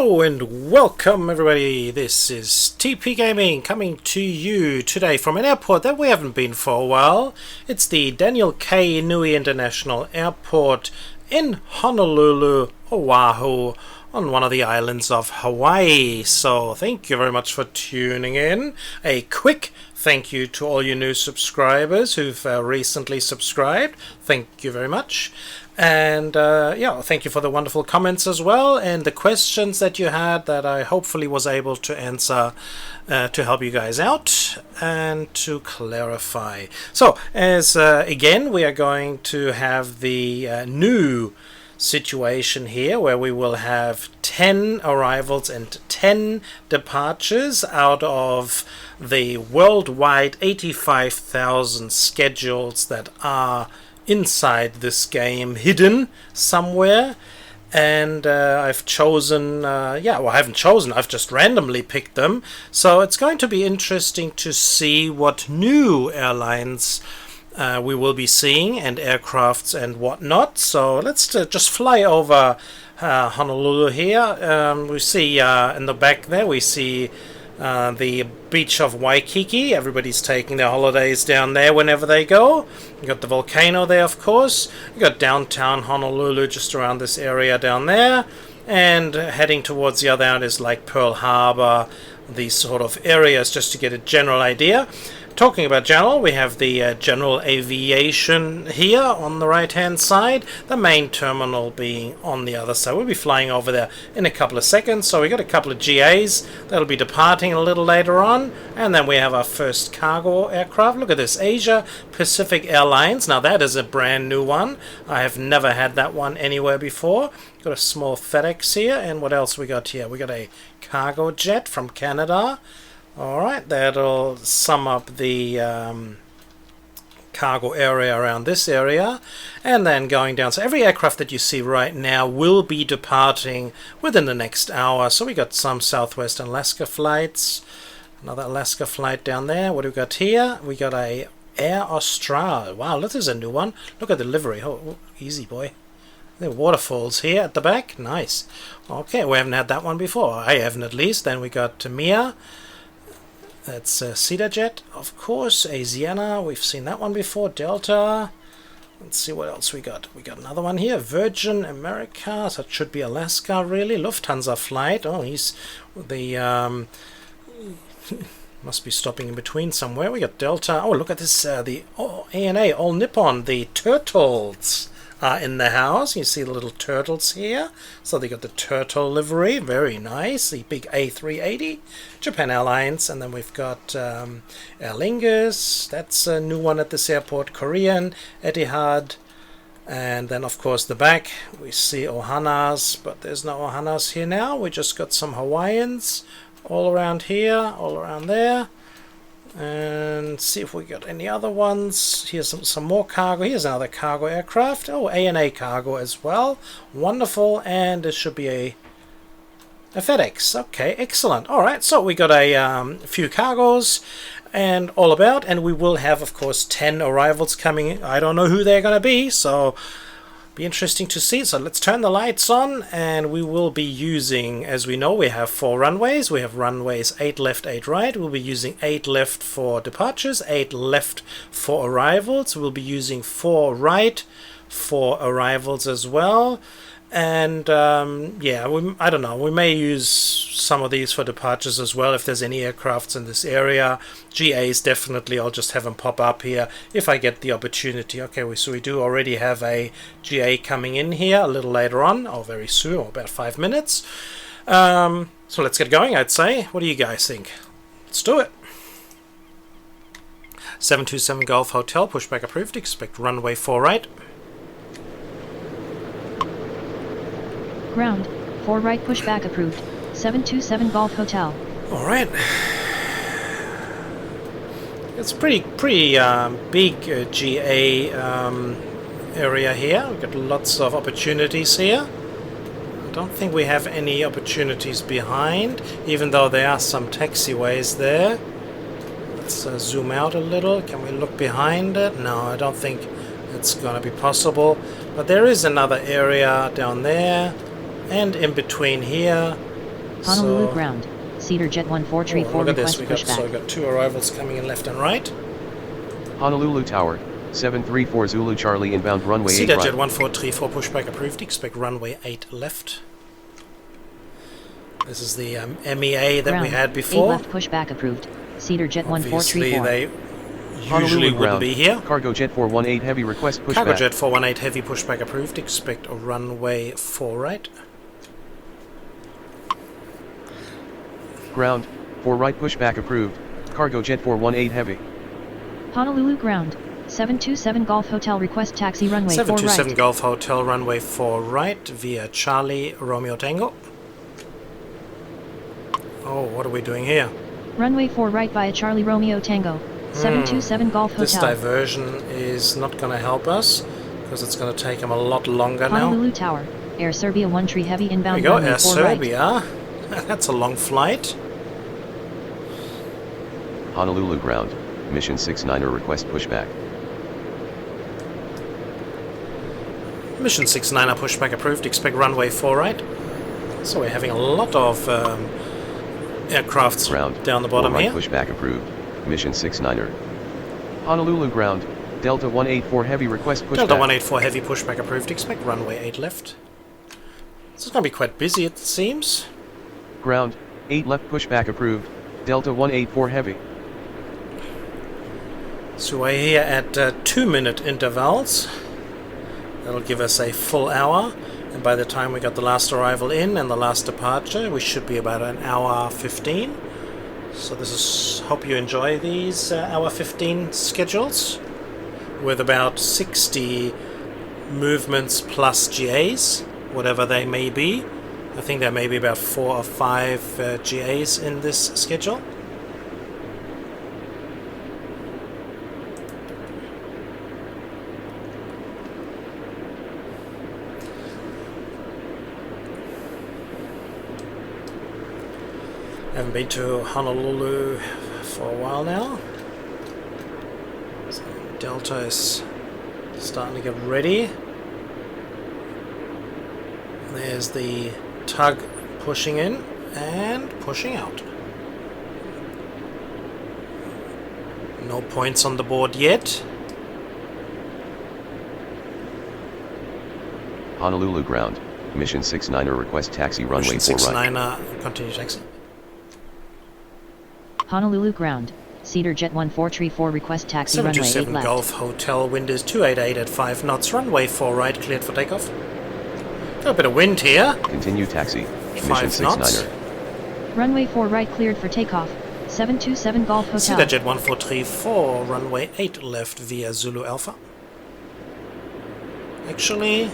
Hello and welcome everybody, this is TP Gaming coming to you today from an airport that we haven't been for a while. It's the Daniel K. Inouye International Airport in Honolulu, Oahu, on one of the islands of Hawaii. So thank you very much for tuning in. A quick thank you to all you new subscribers who've recently subscribed. Thank you very much. And yeah, thank you for the wonderful comments as well, and the questions that you had that I hopefully was able to answer to help you guys out and to clarify. So as again, we are going to have the new situation here where we will have 10 arrivals and 10 departures out of the worldwide 85,000 schedules that are inside this game, hidden somewhere. And I've chosen, well, I haven't chosen, I've just randomly picked them. So it's going to be interesting to see what new airlines we will be seeing, and aircrafts and whatnot. So let's just fly over Honolulu here. We see in the back there, we see the beach of Waikiki. Everybody's taking their holidays down there whenever they go. You got the volcano there, of course. You got downtown Honolulu just around this area down there, and heading towards the other end is like Pearl Harbor, these sort of areas, just to get a general idea. Talking about general, we have the general aviation here on the right hand side, the main terminal being on the other side. We'll be flying over there in a couple of seconds. So we got a couple of GAs that'll be departing a little later on, and then we have our first cargo aircraft. Look at this, Asia Pacific Airlines. Now that is a brand new one. I have never had that one anywhere before. Got a small FedEx here, and what else we got here? We got a cargo jet from Canada. Alright, that'll sum up the cargo area around this area, and then going down. So every aircraft that you see right now will be departing within the next hour. So we got some Southwest Alaska flights, another Alaska flight down there. What do we got here? We got a Air Austral. Wow, this is a new one. Look at the livery. Oh, easy boy. The waterfalls here at the back. Nice. Okay, we haven't had that one before. I haven't, at least. Then we got Mia. That's CedarJet, of course. Asiana, we've seen that one before. Delta. Let's see what else we got. We got another one here. Virgin America. So it should be Alaska, really. Lufthansa flight. Oh, he's the must be stopping in between somewhere. We got Delta. Oh, look at this. The ANA, All Nippon. The turtles are in the house. You see the little turtles here. So they got the turtle livery, very nice. The big A380, Japan Airlines, and then we've got Aer Lingus. That's a new one at this airport. Korean, Etihad, and then of course the back we see Ohanas, but there's no Ohanas here now. We just got some Hawaiians all around here, all around there. And see if we got any other ones. Here's some more cargo. Here's another cargo aircraft. Oh, ANA cargo as well. Wonderful. And this should be a FedEx. Okay, excellent. All right, so we got a few cargos and all about, and we will have, of course, 10 arrivals coming. I don't know who they're going to be, so be interesting to see. So let's turn the lights on, and we will be using, as we know, we have 4 runways. We have runways 8 left, 8 right. We'll be using 8 left for departures, 8 left for arrivals. We'll be using 4 right for arrivals as well. And yeah, I don't know, we may use some of these for departures as well if there's any aircrafts in this area. GAs definitely, I'll just have them pop up here if I get the opportunity. Okay, so we do already have a GA coming in here a little later on, or very soon, or about 5 minutes. So let's get going, I'd say. What do you guys think? Let's do it. 727 Golf Hotel, pushback approved, expect runway 4 right. Ground, 4 right pushback approved, 727 Golf Hotel. Alright. It's pretty big GA area here. We've got lots of opportunities here. I don't think we have any opportunities behind, even though there are some taxiways there. Let's zoom out a little. Can we look behind it? No, I don't think it's going to be possible. But there is another area down there. And in between here, Honolulu So, ground. Cedar Jet 1434 look at this. request So pushback. we've got 2 arrivals coming in left and right. Honolulu Tower, 734 Zulu Charlie inbound runway 8 Cedar right. Jet 1434 pushback approved. Expect runway 8 left. This is the MEA that Ground. we had 8 before. left pushback approved. Cedar Jet Obviously, 1434. they Honolulu usually wouldn't ground. be here. Cargo Jet 418 heavy request pushback. Cargo Jet 418 heavy pushback approved. Expect a runway 4 right. Ground, 4 right pushback approved. Cargo Jet 418 heavy. Honolulu ground. 727 Golf Hotel request taxi runway 4 727 right. Golf Hotel runway 4 right via Charlie Romeo Tango. Oh, what are we doing here? Runway 4 right via Charlie Romeo Tango. 727 Golf This Hotel. diversion is not going to help us because it's going to take them a lot longer now. Honolulu Tower. Air Serbia 1 tree heavy There we inbound go, runway Air 4 right. Serbia. That's a long flight. Honolulu ground, mission 69er request pushback. Mission 69er pushback approved. Expect runway 4 right. So we're having a lot of aircrafts Ground, down the bottom 4 right here. pushback approved. Mission 69er. Honolulu ground, Delta 184 heavy request pushback. Delta 184 heavy pushback approved. Expect runway 8 left. This is going to be quite busy, it seems. Ground, 8 left pushback approved. Delta 184 heavy. So we're here at 2-minute intervals. That'll give us a full hour. And by the time we got the last arrival in and the last departure, we should be about an hour 15. So this is, hope you enjoy these hour 15 schedules with about 60 movements plus GAs, whatever they may be. I think there may be about 4 or 5 GAs in this schedule. Haven't been to Honolulu for a while now. So Delta is starting to get ready. There's the tug pushing in and pushing out. No points on the board yet. Honolulu ground, mission 69er request taxi runway Mission 4 right. 69er, continue taxi. Honolulu ground. Cedar Jet 1434 request taxi runway 8 727 left. Golf Hotel, wind is 288 at 5 knots, runway 4 right, cleared for takeoff. Got a bit of wind here. Continue taxi, mission 5 knots. 69er. Runway 4 right cleared for takeoff. 727 Golf Hotel. Cedar Jet 1434, runway 8 left via Zulu Alpha. Actually,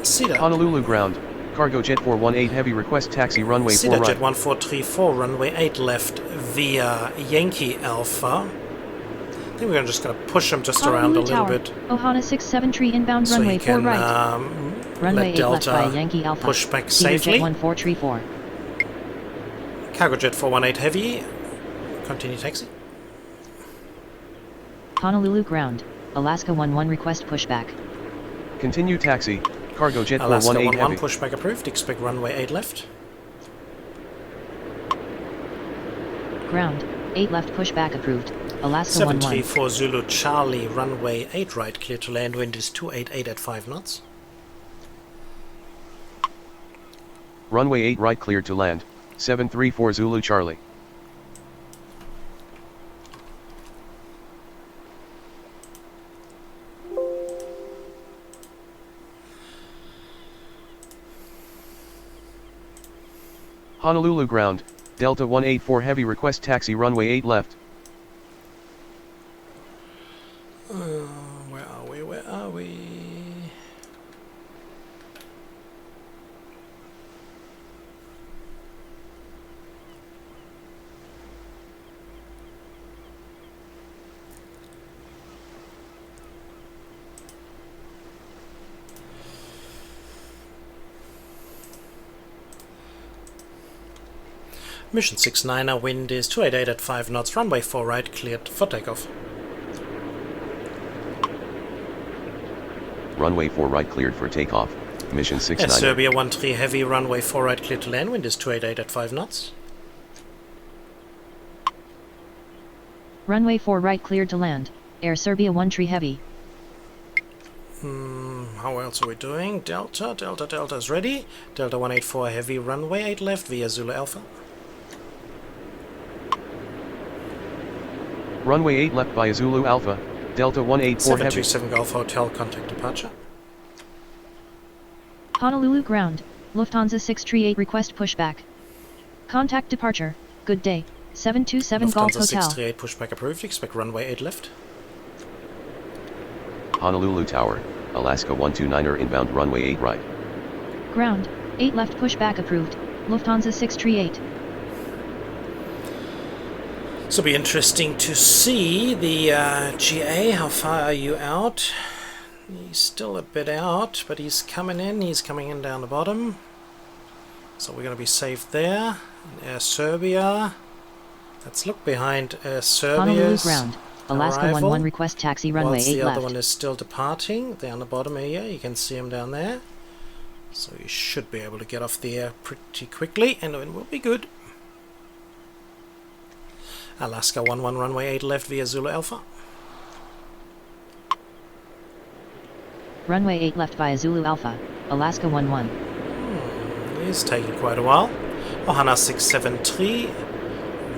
Cedar. Honolulu ground, Cargo Jet 418 heavy request taxi runway 4 Cedar right. Jet 1434, runway 8 left via Yankee Alpha. I think we're just going to push them just around a little Tower. bit. Ohana 67 tree inbound So runway you 4 can right. Runway let 8 left by Delta Yankee Alpha. push back Cedar safely. Jet 1434. Cargo Jet 418 heavy, continue taxi. Honolulu ground. Alaska 11 request pushback. Continue taxi, Cargo Jet Alaska 418 11 heavy. pushback approved, expect runway 8 left. Ground. 8 left pushback approved. Alaska 11. 734 Zulu Charlie, runway 8 right, clear to land, wind is 288 at 5 knots. Runway 8 right cleared to land, 734 Zulu Charlie. Honolulu ground, Delta 184 heavy request taxi runway 8 left. Where are we? Where are we? Mission 69er, wind is 288 at 5 knots, runway 4 right, cleared for takeoff. Runway 4 right cleared for takeoff. Mission 6 Air 9er. Serbia 13 heavy, runway 4 right, clear to land, wind is 288 at 5 knots. Runway 4 right cleared to land. Air Serbia 13 heavy. How else are we doing? Delta is ready. Delta 184 heavy, runway 8 left via Zulu Alpha. Runway 8 left via Zulu Alpha, Delta 184 heavy. 727 Golf Hotel, contact departure. Honolulu ground. Lufthansa 638 request pushback. Contact departure. Good day. 727 Golf Lufthansa Hotel. 638 pushback approved, expect runway 8 left. Honolulu Tower, Alaska 129er inbound runway 8 right. Ground. 8 left pushback approved. Lufthansa 638. So it'll be interesting to see the GA. How far are you out? He's still a bit out, but he's coming in. He's coming in down the bottom. So we're going to be safe there. Air Serbia. Let's look behind Air Honolulu Serbia's ground. Alaska arrival. 11 request taxi runway Whilst 8 the left. other one is still departing. Down the bottom here, you can see him down there. So you should be able to get off the air pretty quickly, and it will be good. Alaska 11 runway 8 left via Zulu Alpha. Runway 8 left via Zulu Alpha. Alaska 11. It's taking quite a while. Ohana 673,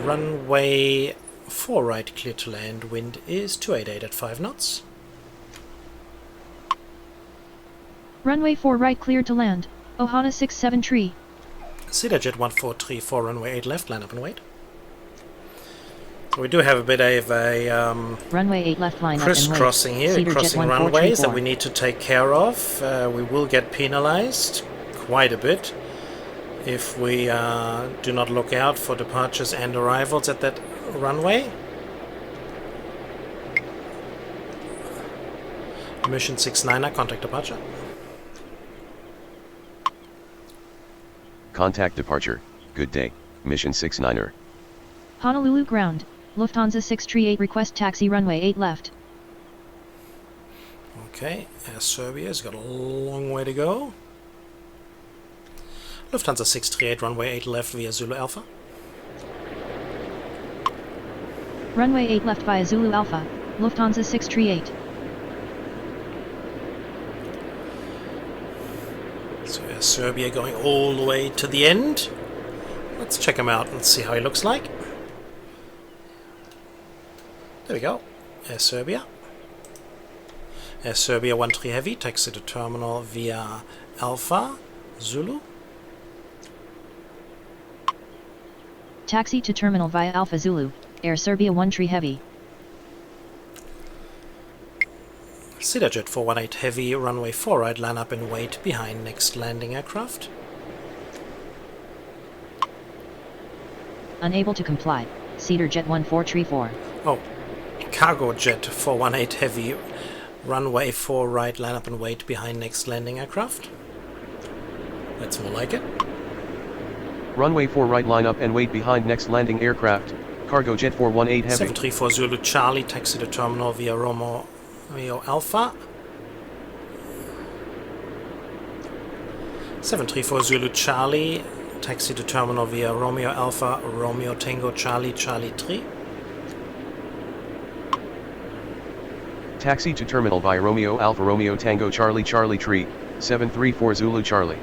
runway 4 right clear to land, wind is 288 at 5 knots. Runway 4 right cleared to land. Ohana 673. CedarJet 1434, runway 8 left, line up and wait. So we do have a bit of a Runway 8 left line up and wait. crisscrossing here, Cedar crossing Jet runways that 1434. we need to take care of. We will get penalized quite a bit if we do not look out for departures and arrivals at that runway. Mission 69er, contact departure. Contact departure, good day, Mission 6 9er. Honolulu ground. Lufthansa 638 request taxi runway 8 left. Okay, Air Serbia's got a long way to go. Lufthansa 638, runway 8 left via Zulu Alpha. Runway 8 left via Zulu Alpha. Lufthansa 638. So Air Serbia going all the way to the end. Let's check him out and see how he looks like. There we go. Air Serbia. Air Serbia 13 heavy, taxi to terminal via Alpha Zulu. Taxi to terminal via Alpha Zulu. Air Serbia 13 heavy. CedarJet 418 heavy, runway 4 right, line up and wait behind next landing aircraft. Unable to comply. Cedar Jet 1434. Oh, Cargo Jet 418 heavy, runway 4 right, line up and wait behind next landing aircraft. That's more like it. Runway 4 right, line up and wait behind next landing aircraft, Cargo Jet 418 heavy. 734 Zulu Charlie, taxi to terminal via Romeo Alpha. 734 Zulu Charlie, taxi to terminal via Romeo Alpha, Romeo Tango Charlie, Charlie 3. Taxi to terminal via Romeo Alpha Romeo Tango Charlie Charlie Tree, 734 Zulu Charlie.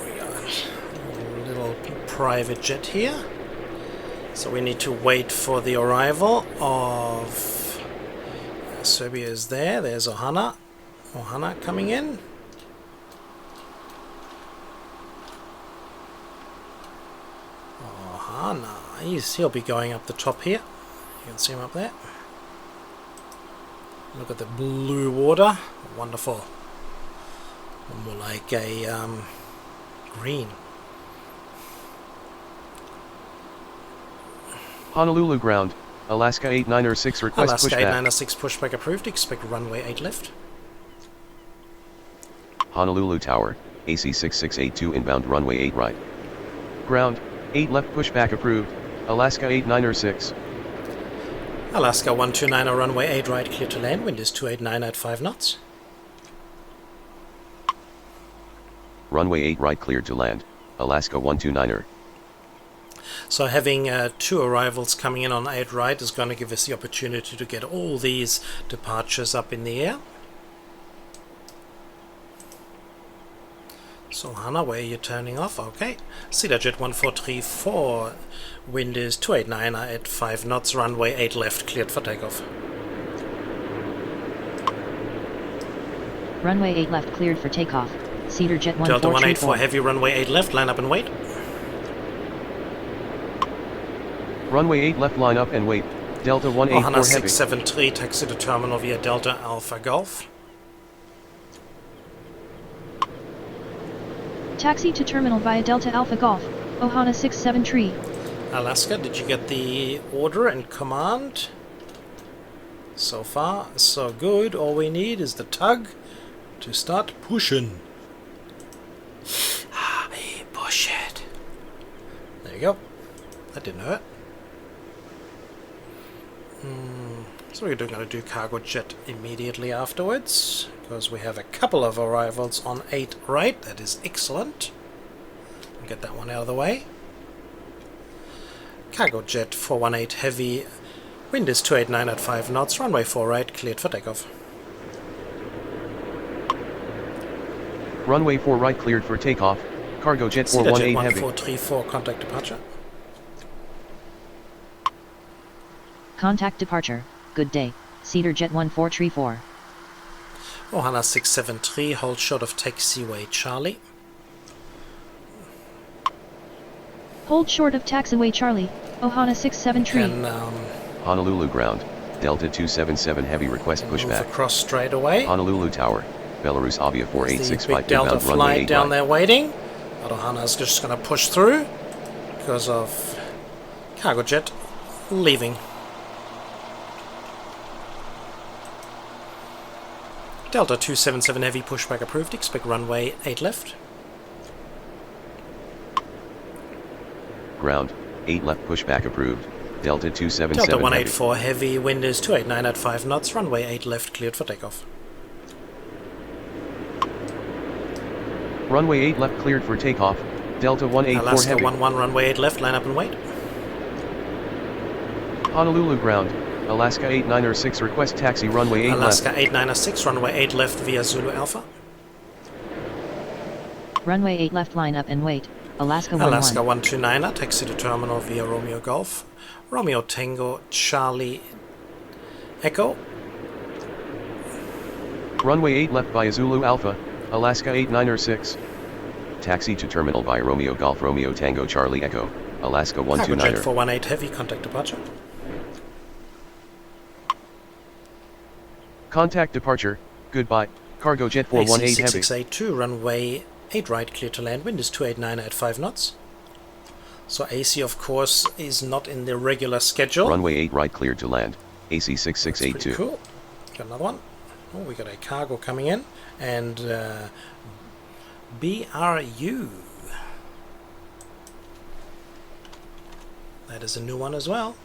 We got a little private jet here. So we need to wait for the arrival of Serbia is there. There's Ohana coming in. He'll be going up the top here. You can see him up there. Look at the blue water. Wonderful. More like a green. Honolulu ground, Alaska 896 request Alaska pushback. 896 pushback approved. Expect runway 8 left. Honolulu Tower, AC 6682 inbound runway 8 right. Ground, 8 left pushback approved, Alaska 896. Alaska 129 runway 8 right, clear to land, wind is 289 at 5 knots. Runway 8 right cleared to land, Alaska 129er. So having 2 arrivals coming in on 8 right is going to give us the opportunity to get all these departures up in the air. So Hana, where are you turning off? Okay. CedarJet 1434, wind is 289 at 5 knots, runway 8 left, cleared for takeoff. Runway 8 left cleared for takeoff. CedarJet 1434. Delta 184 heavy, runway 8 left, line up and wait. Runway 8 left, line up and wait, Delta 184 Ohana heavy. 673, taxi to terminal via Delta Alpha Golf. Taxi to terminal via Delta Alpha Golf. Ohana 673. Alaska, did you get the order and command? So far, so good. All we need is the tug to start pushing. Push it. There you go. That didn't hurt. So we're going to do cargo jet immediately afterwards, because we have a couple of arrivals on 8 right. That is excellent. Get that one out of the way. Cargo jet 418 heavy, wind is 289 at 5 knots, runway 4 right, cleared for takeoff. Runway 4 right cleared for takeoff, cargo jet CedarJet 418 heavy. 1434, contact departure. Contact departure. Good day. CedarJet 1434. Ohana 673, hold short of taxiway Charlie. Hold short of taxiway Charlie. Ohana 673. And Honolulu ground, Delta 277 heavy request move pushback. across straight away. Honolulu Tower, Belarus Avia The 4865 big Delta inbound runway flight 8 down right. there waiting. But Ohana's just going to push through because of cargo jet leaving. Delta 277 heavy pushback approved. Expect runway 8 left. Ground, 8 left pushback approved, Delta 277 Delta heavy. 184 heavy, wind is 289 at 5 knots, runway 8 left cleared for takeoff. Runway 8 left cleared for takeoff, Delta 184 Alaska heavy. 11 runway 8 left, line up and wait. Honolulu ground, Alaska 896 request taxi runway 8 Alaska left. 896 runway 8 left via Zulu Alpha. Runway 8 left line up and wait. Alaska 11. Alaska 129er, taxi to terminal via Romeo Golf. Romeo Tango Charlie Echo. Runway 8 left via Zulu Alpha, Alaska 896. Taxi to terminal via Romeo Golf Romeo Tango Charlie Echo, Alaska Cargo jet 129er. 418 heavy, contact departure. Contact departure, goodbye, cargo jet 418 AC heavy. 6682, runway 8 right, clear to land, wind is 289 at 5 knots. So AC, of course, is not in the regular schedule. Runway 8 right cleared to land, AC That's pretty 6682. cool. Got another one. Oh, we got a cargo coming in, and BRU. That is a new one as well.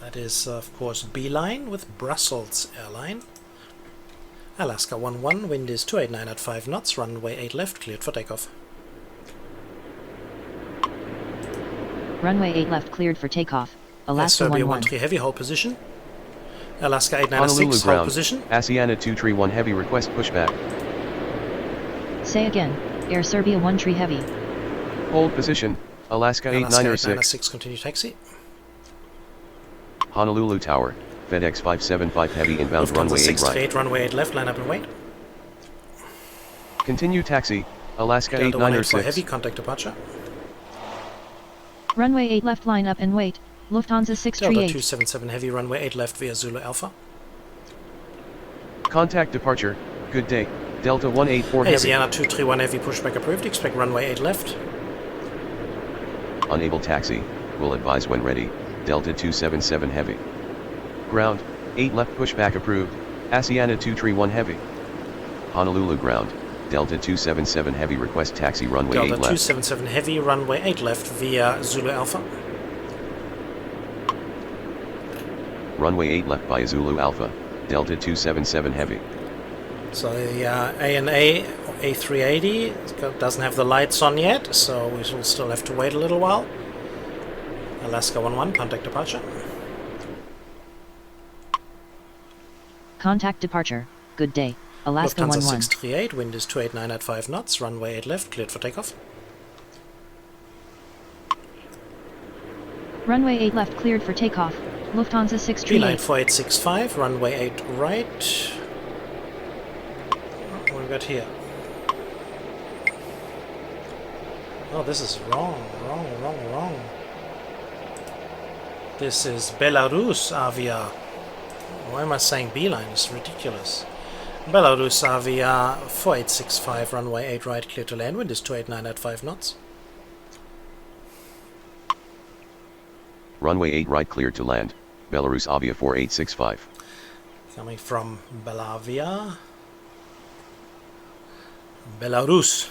That is, of course, B-Line with Brussels Airline. Alaska 11, wind is 289 at 5 knots, runway 8 left, cleared for takeoff. Runway 8 left cleared for takeoff. Alaska Serbia 11. 13 heavy, hold position. Alaska 896, Honolulu hold ground, position. Asiana 231 heavy request pushback. Say again. Air Serbia 1 tree heavy. Hold position, Alaska Alaska 896. 896, continue taxi. Honolulu Tower, FedEx 575 heavy inbound Lufthansa runway 8 right. 638, runway 8 left, line up and wait. Continue taxi, Alaska Delta 184 896. heavy, contact departure. Runway 8 left line up and wait. Lufthansa Delta 638. 277 heavy, runway 8 left via Zulu Alpha. Contact departure, good day, Delta 184 heavy. Asiana 231 heavy, pushback approved, expect runway 8 left. Unable taxi, will advise when ready, Delta 277 heavy. Ground, 8 left pushback approved, Asiana 231 heavy. Honolulu ground, Delta 277 Heavy request taxi runway 8 Delta left. 277 Heavy, runway 8 left via Zulu Alpha. Runway 8 left by Zulu Alpha, Delta 277 Heavy. So the ANA A380 doesn't have the lights on yet, so we will still have to wait a little while. Alaska 11, contact departure. Contact departure. Good day. Alaska Lufthansa 11. 638, wind is 289 at 5 knots, runway 8 left, cleared for takeoff. Runway 8 left cleared for takeoff. Lufthansa Beeline 638. 4865, runway 8 right. What have we got here? Oh, this is wrong. This is Belarus Avia. Why am I saying Beeline? It's ridiculous. Belarus Avia 4865, runway 8 right, clear to land, wind is 289 at 5 knots. Runway 8 right cleared to land, Belarus Avia 4865. Coming from Belavia. Belarus.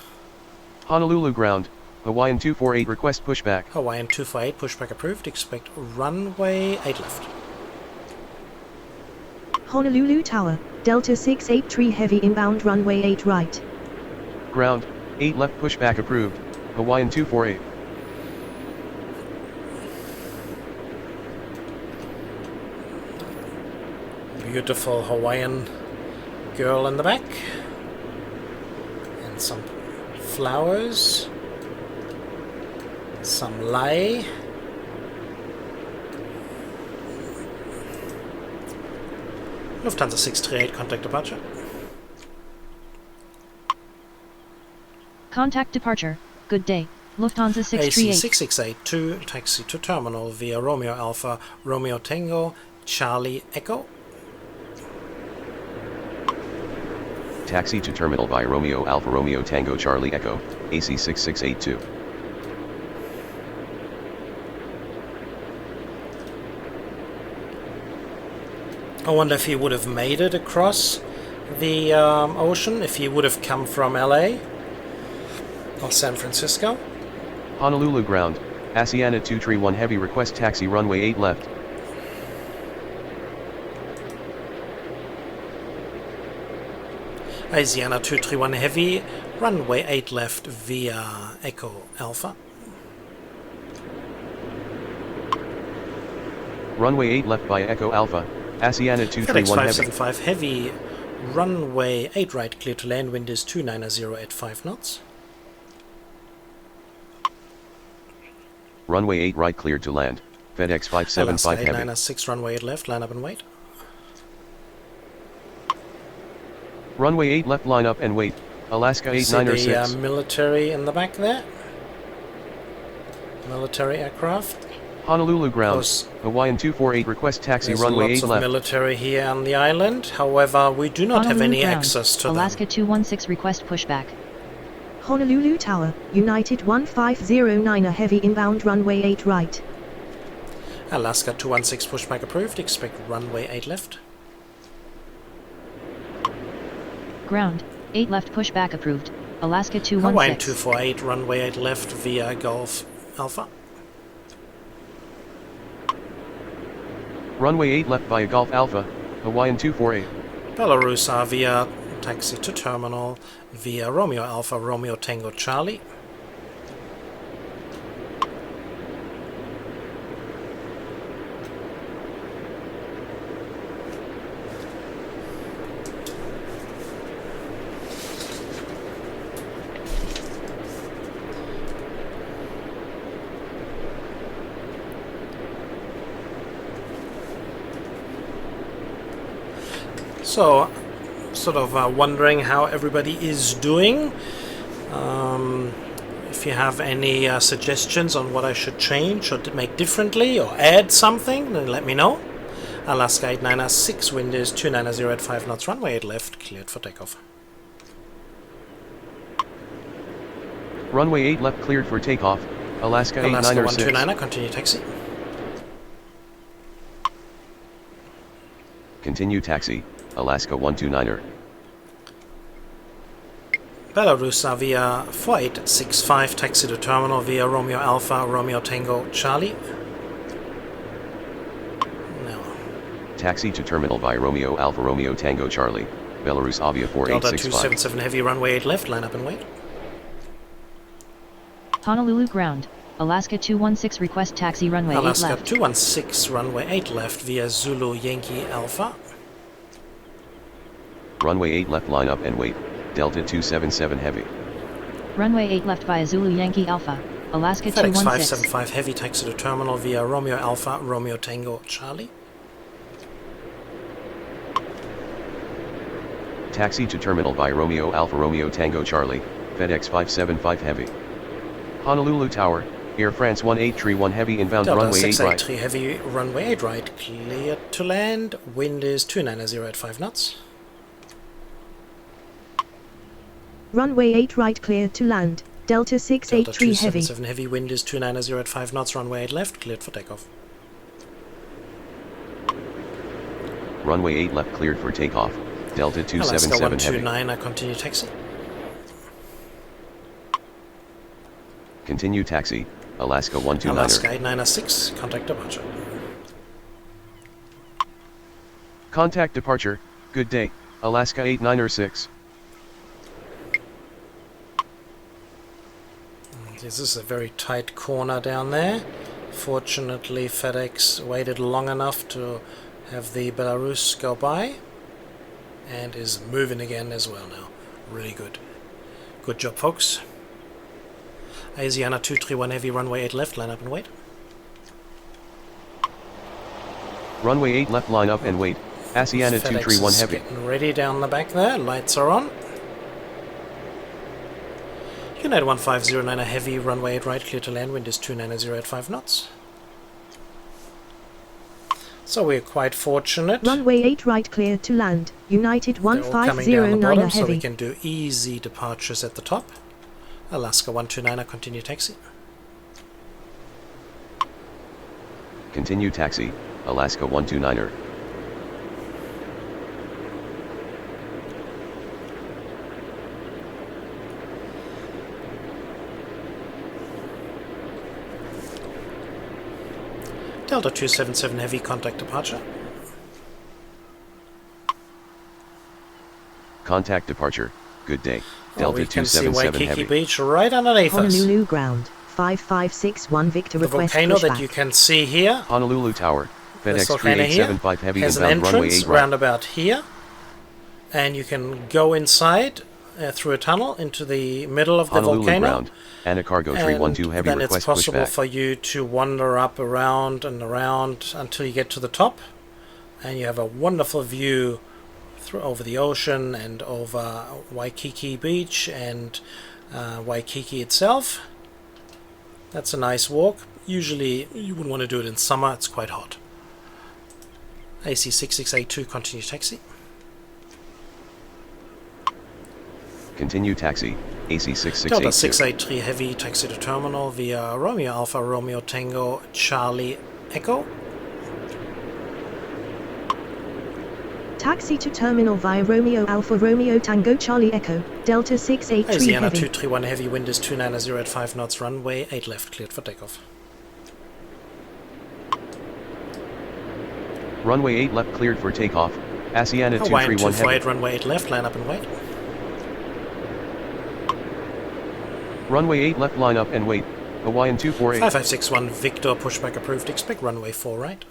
Honolulu ground, Hawaiian 248 request pushback. Hawaiian 248, pushback approved, expect runway 8 left. Honolulu Tower, Delta 683 Heavy inbound runway 8 right. Ground, 8 left pushback approved, Hawaiian 248. Beautiful Hawaiian girl in the back. And some flowers. Some lei. Lufthansa 638, contact departure. Contact departure. Good day. Lufthansa AC 638. 6682, taxi to terminal via Romeo Alpha, Romeo Tango, Charlie Echo. Taxi to terminal by Romeo Alpha Romeo Tango Charlie Echo, AC 6682. I wonder if he would have made it across the ocean, if he would have come from LA or San Francisco. Honolulu ground, Asiana 231 Heavy request taxi runway 8 left. Asiana 231 Heavy, runway 8 left via Echo Alpha. Runway 8 left by Echo Alpha, Asiana FedEx 231 Heavy. 575 Heavy, runway 8 right, clear to land, wind is 290 at 5 knots. Runway 8 right cleared to land, FedEx 575 Alaska Heavy. 896, runway 8 left, line up and wait. Runway 8 left line up and wait, Alaska See 8906. the military in the back there? Military aircraft. Honolulu ground, Those- Hawaiian 248 request taxi There's runway lots 8 of left. military here on the island. However, we do not have Honolulu any ground. access to Alaska them. 216 request pushback. Honolulu Tower, United 1509 a heavy inbound runway 8 right. Alaska 216 pushback approved. Expect runway 8 left. Ground. 8 left pushback approved. Alaska Hawaiian 216. 248, runway 8 left via Gulf Alpha. Runway 8 left via Gulf Alpha, Hawaiian 248. Belarus Avia, taxi to terminal via Romeo Alpha, Romeo Tango Charlie. So, sort of wondering how everybody is doing. If you have any suggestions on what I should change or to make differently or add something, then let me know. Alaska 896, wind is 290 at 5 knots, runway 8 left, cleared for takeoff. Runway 8 left cleared for takeoff, Alaska Alaska 8906. 129, continue taxi. Continue taxi, Alaska 129er. Belarus via 4865, taxi to terminal via Romeo Alpha, Romeo Tango Charlie. Now, Taxi to terminal via Romeo Alpha Romeo Tango Charlie, Belarus Avia Delta 4865. 277 heavy, runway 8 left, line up and wait. Honolulu ground, Alaska 216 request taxi runway 8 Alaska left. 216, runway 8 left via Zulu Yankee Alpha. Runway 8 left line up and wait, Delta 277 heavy. Runway 8 left via Zulu Yankee Alpha, Alaska FedEx 216. 575 heavy, taxi to terminal via Romeo Alpha, Romeo Tango Charlie. Taxi to terminal via Romeo Alpha Romeo Tango Charlie, FedEx 575 heavy. Honolulu Tower, Air France 1831 heavy inbound Delta runway 8 right. 683 heavy, runway 8 right, cleared to land. Wind is 290 at 5 knots. Runway 8 right cleared to land. Delta Delta 683 heavy. 277 heavy, wind is 290 at 5 knots, runway 8 left, cleared for takeoff. Runway 8 left cleared for takeoff, Delta Alaska 277 heavy. 129, continue taxi. Continue taxi, Alaska 129er. Alaska 896, contact departure. Contact departure, good day, Alaska 896. This is a very tight corner down there. Fortunately, FedEx waited long enough to have the Belarus go by and is moving again as well now. Really good. Good job, folks. Asiana 231 heavy, runway 8 left, line up and wait. Runway 8 left line up and wait, Asiana FedEx 231 is heavy. getting ready down the back there. Lights are on. United 1509 a heavy, runway 8 right, clear to land, wind is 290 at 5 knots. So we're quite fortunate. Runway 8 right cleared to land. United They're all coming down the 1509 bottom, so we heavy. can do easy departures at the top. Alaska 129, continue taxi. Continue taxi, Alaska 129er. Delta 277 heavy, contact departure. Contact departure, good day, Oh, Delta we can see 277 Waikiki heavy. Beach right underneath us. Honolulu ground. 5561 Victor The request volcano that pushback. you can see here, Honolulu Tower, this FedEx volcano here, 3875 heavy has an inbound runway entrance 8 right. round about here. And you can go inside through a tunnel into the middle of the Honolulu volcano. ground, Anacargo 312 heavy then it's request possible pushback. for you to wander up around and around until you get to the top, and you have a wonderful view over the ocean and over Waikiki Beach and Waikiki itself. That's a nice walk. Usually you wouldn't want to do it in summer, it's quite hot. AC 6682, continue taxi. Continue taxi, AC Delta 6682. 683 heavy, taxi to terminal via Romeo Alpha Romeo Tango Charlie Echo. Taxi to terminal via Romeo Alpha Romeo Tango Charlie Echo. Delta 683 Asiana heavy. 231 heavy, wind is 290 at 5 knots, runway 8 left, cleared for takeoff. Runway 8 left cleared for takeoff, Asiana Hawaiian 231 heavy. 248, runway 8 left, line up and wait. Runway 8 left line up and wait, Hawaiian 248. 5561 Victor, pushback approved, expect runway 4 right.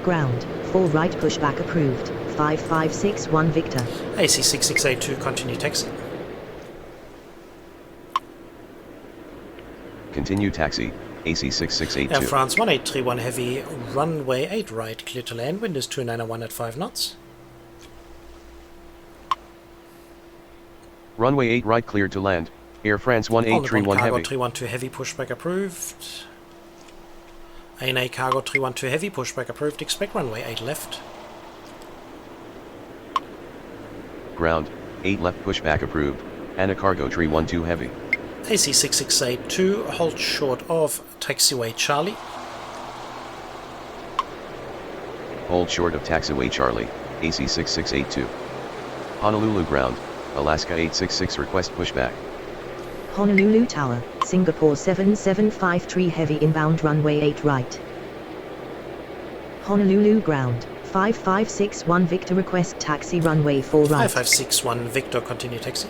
Ground. 4 right pushback approved. 5561 Victor. AC 6682, continue taxi. Continue taxi, AC Air 6682. France 1831 heavy, runway 8 right, clear to land, wind is 291 at 5 knots. Runway 8 right cleared to land, Air France On the 1831 cargo heavy. 312 heavy, pushback approved. ANA cargo 312 heavy, pushback approved, expect runway 8 left. Ground, 8 left pushback approved, Anacargo 312 heavy. AC 6682, hold short of taxiway Charlie. Hold short of taxiway Charlie, AC 6682. Honolulu ground, Alaska 866 request pushback. Honolulu Tower, Singapore 7753 heavy inbound runway 8 right. Honolulu ground, 5561 Victor request taxi runway 4 right. 5561 Victor, continue taxi.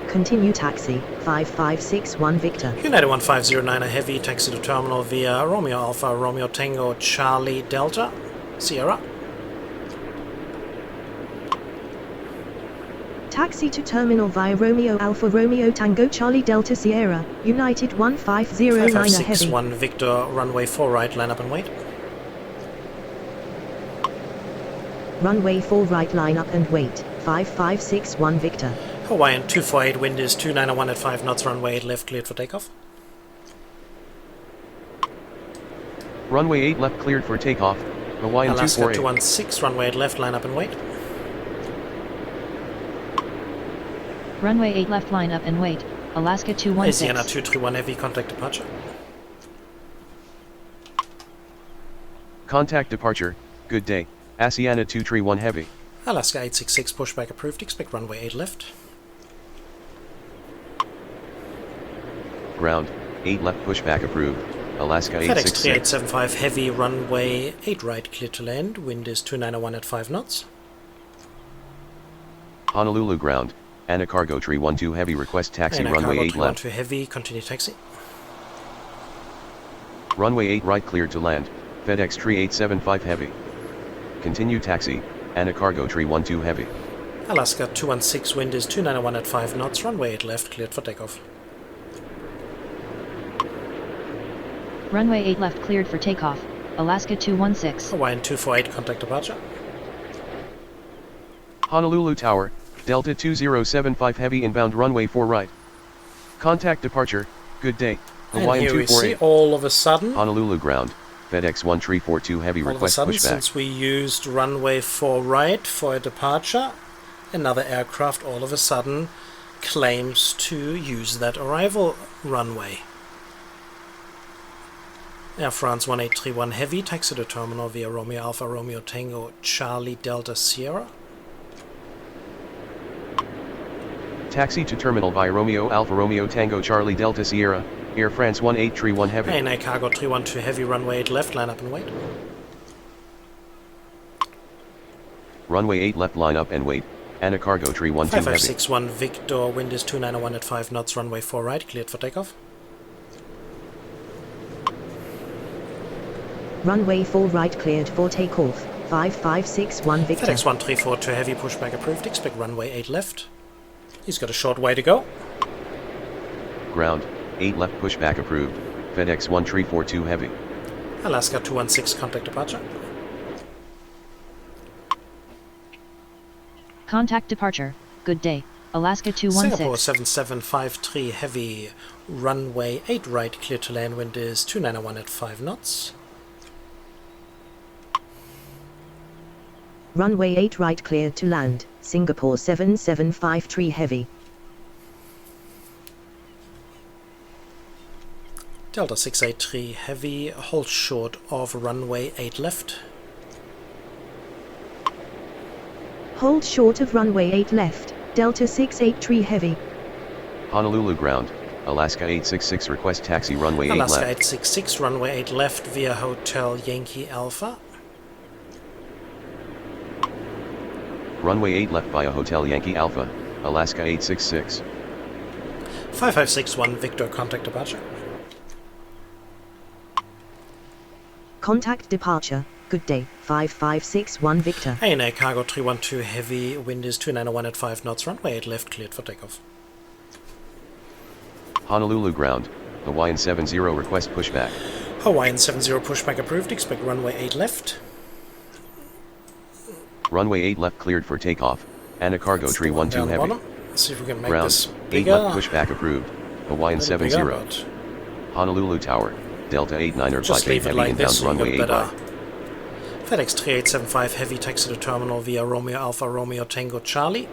Continue taxi, 5561 Victor. United 1509 a heavy, taxi to terminal via Romeo Alpha, Romeo Tango, Charlie Delta, Sierra. Taxi to terminal via Romeo Alpha, Romeo Tango, Charlie Delta, Sierra, United 1509 a heavy. 5561 Victor, runway 4 right, line up and wait. Runway 4 right, line up and wait, 5561 Victor. Hawaiian 248, wind is 2901 at 5 knots, runway 8 left, cleared for takeoff. Runway 8 left cleared for takeoff, Hawaiian Alaska 248. 216, runway 8 left, line up and wait. Runway 8 left, line up and wait. Alaska 216. Asiana 231 heavy, contact departure. Contact departure, good day, Asiana 231 heavy. Alaska 866, pushback approved, expect runway 8 left. Ground, 8 left pushback approved, Alaska FedEx 866. 3875 heavy, runway 8 right, clear to land, wind is 2901 at 5 knots. Honolulu ground, Anacargo 312 heavy request taxi And runway 8 left. 312 heavy, continue taxi. Runway 8 right cleared to land, FedEx 3875 heavy. Continue taxi, Anacargo 312 heavy. Alaska 216, wind is 291 at 5 knots, runway 8 left, cleared for takeoff. Runway 8 left cleared for takeoff. Alaska 216. Hawaiian 248, contact departure. Honolulu Tower, Delta 2075 heavy inbound runway 4 right. Contact departure, good day, Hawaiian And here we see 248. all of a sudden, Honolulu ground, FedEx 1342 heavy all of a request sudden, pushback. since we used runway 4 right for a departure, another aircraft all of a sudden claims to use that arrival runway. Air France 1831 heavy, taxi to terminal via Romeo Alpha, Romeo Tango, Charlie Delta Sierra. Taxi to terminal by Romeo Alpha Romeo Tango Charlie Delta Sierra, Air France 1831 heavy. ANA Cargo 312 heavy, runway 8 left, line up and wait. Runway 8 left line up and wait, Anacargo 312 heavy. 5561 Victor, wind is 291 at 5 knots, runway 4 right, cleared for takeoff. Runway 4 right cleared for takeoff, 5561 Victor. FedEx 1342 heavy, pushback approved, expect runway 8 left. He's got a short way to go. Ground, 8 left pushback approved, FedEx 1342 heavy. Alaska 216, contact departure. Contact departure. Good day. Alaska 216. Singapore 7753 heavy, runway 8 right, clear to land, wind is 291 at 5 knots. Runway 8 right cleared to land, Singapore 7753 heavy. Delta 683 heavy, hold short of runway 8 left. Hold short of runway 8 left, Delta 683 heavy. Honolulu ground, Alaska 866 request taxi runway 8 Alaska left. 866, runway 8 left via Hotel Yankee Alpha. Runway 8 left via Hotel Yankee Alpha, Alaska 866. 5561 Victor, contact departure. Contact departure, good day, 5561 Victor. ANA Cargo 312 heavy, wind is 291 at 5 knots, runway 8 left, cleared for takeoff. Honolulu ground, Hawaiian 70 request pushback. Hawaiian 70 pushback approved, expect runway 8 left. Runway 8 left cleared for takeoff, Anacargo That's the one 312 down the heavy. bottom. Let's see if we can make Ground, this 8 bigger. left pushback approved, Hawaiian A little 70. bigger, but Honolulu Tower, Delta 89er just by leave it heavy like inbound this, you runway 8 got better. right. FedEx 3875 heavy, taxi to terminal via Romeo Alpha, Romeo Tango Charlie.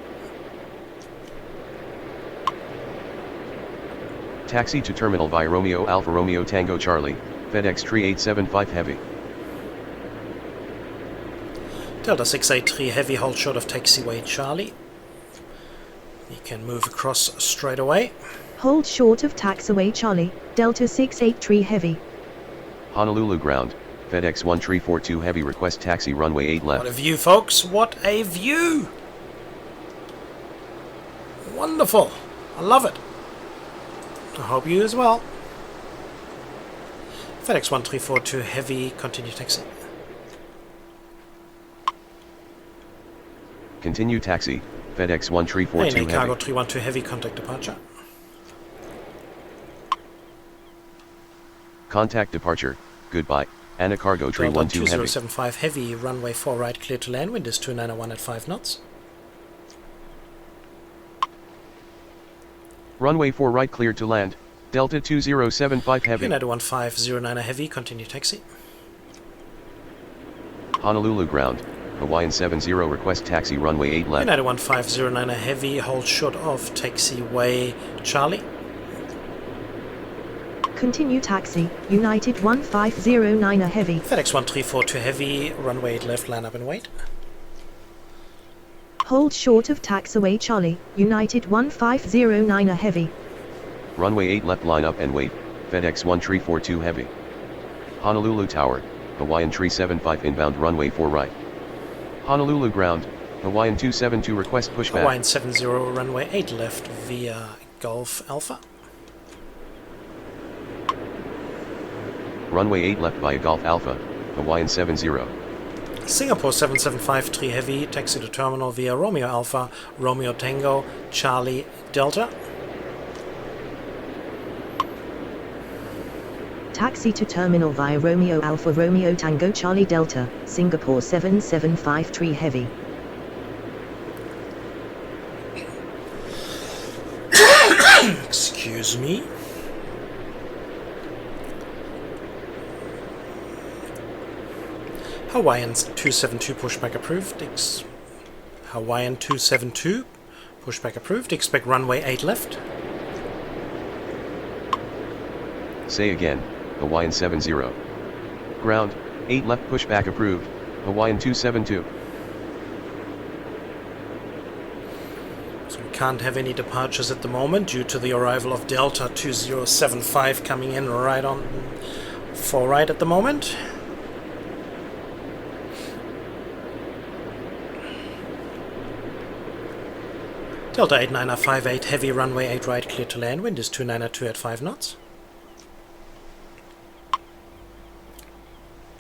Taxi to terminal by Romeo Alpha Romeo Tango Charlie, FedEx 3875 heavy. Delta 683 Heavy, hold short of taxiway Charlie. You can move across straight away. Hold short of taxiway Charlie, Delta 683 Heavy. Honolulu ground, FedEx 1342 Heavy request taxi runway 8 What a left. view, folks. What a view. Wonderful. I love it. I hope you as well. FedEx 1342 Heavy, continue taxi. Continue taxi, FedEx 1342 ANA Cargo Heavy. 312 Heavy, contact departure. Contact departure, goodbye, ANA Cargo Delta 312 Heavy. 2075 Heavy, runway 4 right, clear to land, wind is 2901 at 5 knots. Runway 4 right cleared to land, Delta 2075 Heavy. United 1509 Heavy, continue taxi. Honolulu ground, Hawaiian 70 request taxi runway 8 left. United 1509 Heavy, hold short of taxiway Charlie. Continue taxi, United 1509 Heavy. FedEx 1342 Heavy, runway 8 left, line up and wait. Hold short of taxiway Charlie, United 1509 Heavy. Runway 8 left line up and wait, FedEx 1342 Heavy. Honolulu Tower, Hawaiian 375 inbound runway 4 right. Honolulu ground, Hawaiian 272 request pushback. Hawaiian 70, runway 8 left via Golf Alpha. Runway 8 left via Golf Alpha, Hawaiian 70. Singapore 7753 Heavy, taxi to terminal via Romeo Alpha, Romeo Tango, Charlie Delta. Taxi to terminal via Romeo Alpha Romeo Tango Charlie Delta, Singapore 7753 Heavy. Excuse me. Hawaiian 272 pushback approved. Hawaiian 272 pushback approved. Expect runway 8 left. Say again, Hawaiian 70. Ground, 8 left pushback approved, Hawaiian 272. So we can't have any departures at the moment due to the arrival of Delta 2075 coming in right on 4 right at the moment. Delta 8958 Heavy, runway 8 right, clear to land, wind is 2902 at 5 knots.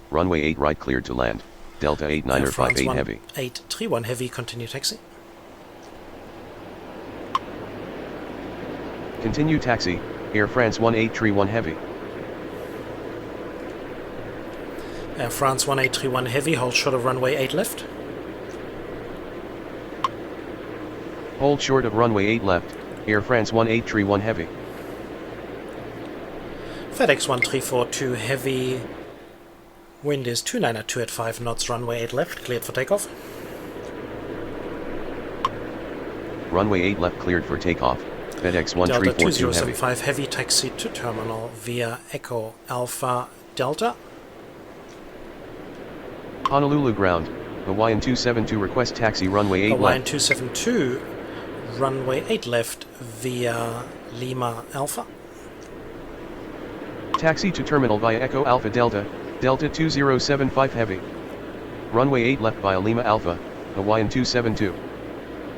Runway 8 right cleared to land, Delta 8958 Heavy. 831 Heavy, continue taxi. Continue taxi, Air France 1831 Heavy. Air France 1831 Heavy, hold short of runway 8 left. Hold short of runway 8 left, Air France 1831 Heavy. FedEx 1342 Heavy, wind is 2902 at 5 knots, runway 8 left, cleared for takeoff. Runway 8 left cleared for takeoff, FedEx Delta 1342 Heavy. 2075 Heavy, taxi to terminal via Echo Alpha Delta. Honolulu ground, Hawaiian 272 request taxi runway 8 Hawaiian left. 272, runway 8 left via Lima Alpha. Taxi to terminal via Echo Alpha Delta, Delta 2075 Heavy. Runway 8 left via Lima Alpha, Hawaiian 272.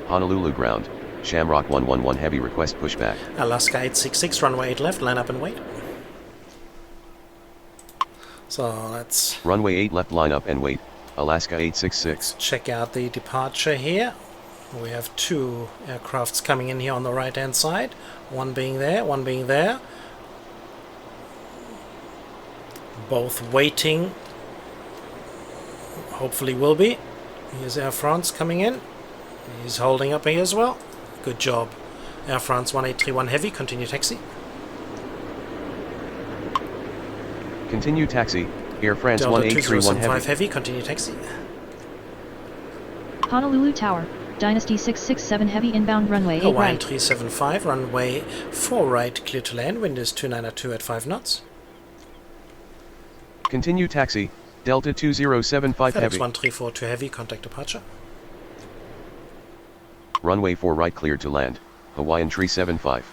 Honolulu ground, Shamrock 111 Heavy request pushback. Alaska 866, runway 8 left, line up and wait. So let's Runway 8 left line up and wait, Alaska 866. check out the departure here. We have 2 aircrafts coming in here on the right hand side. One being there, one being there. Both waiting. Hopefully will be. Here's Air France coming in. He's holding up here as well. Good job. Air France 1831 Heavy, continue taxi. Continue taxi, Air France Delta 1831 2075 Heavy. Heavy, continue taxi. Honolulu Tower, Dynasty 667 Heavy inbound runway 8 Hawaiian right. 375, runway 4 right, clear to land, wind is 2902 at 5 knots. Continue taxi, Delta 2075 FedEx Heavy. 1342 Heavy, contact departure. Runway 4 right cleared to land. Hawaiian Tree 75.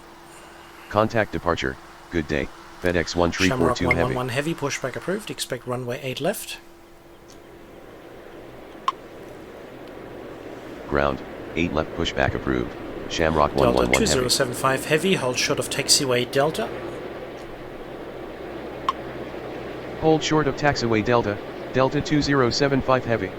Contact departure. Good day. FedEx Shamrock 1342 Heavy. 111 Heavy, pushback approved. Expect runway 8 left. Ground. 8 left pushback approved. Shamrock Delta 111 Heavy. 2075 Heavy, hold short of taxiway Delta. Hold short of taxiway Delta. Delta 2075 Heavy.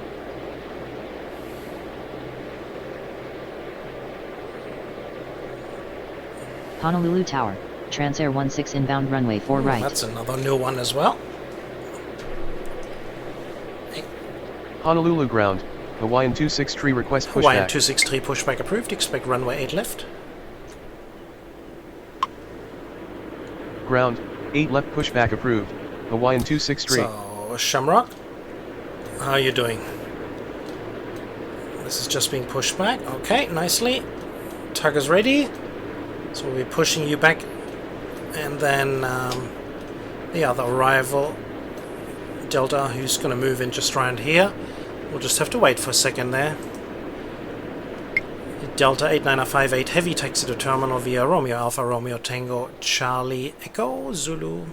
Honolulu Tower, Transair 16 inbound runway 4 right. That's another new one as well. Honolulu ground. Hawaiian 263 request Hawaiian pushback. 263 pushback approved. Expect runway 8 left. Ground. 8 left pushback approved. Hawaiian 263. So, Shamrock, how are you doing? This is just being pushed back. Okay, nicely. Tug is ready. So we'll be pushing you back. And then the other arrival, Delta, who's going to move in just around here. We'll just have to wait for a second there. Delta 89058 Heavy, taxi to terminal via Romeo Alpha Romeo Tango Charlie Echo Zulu.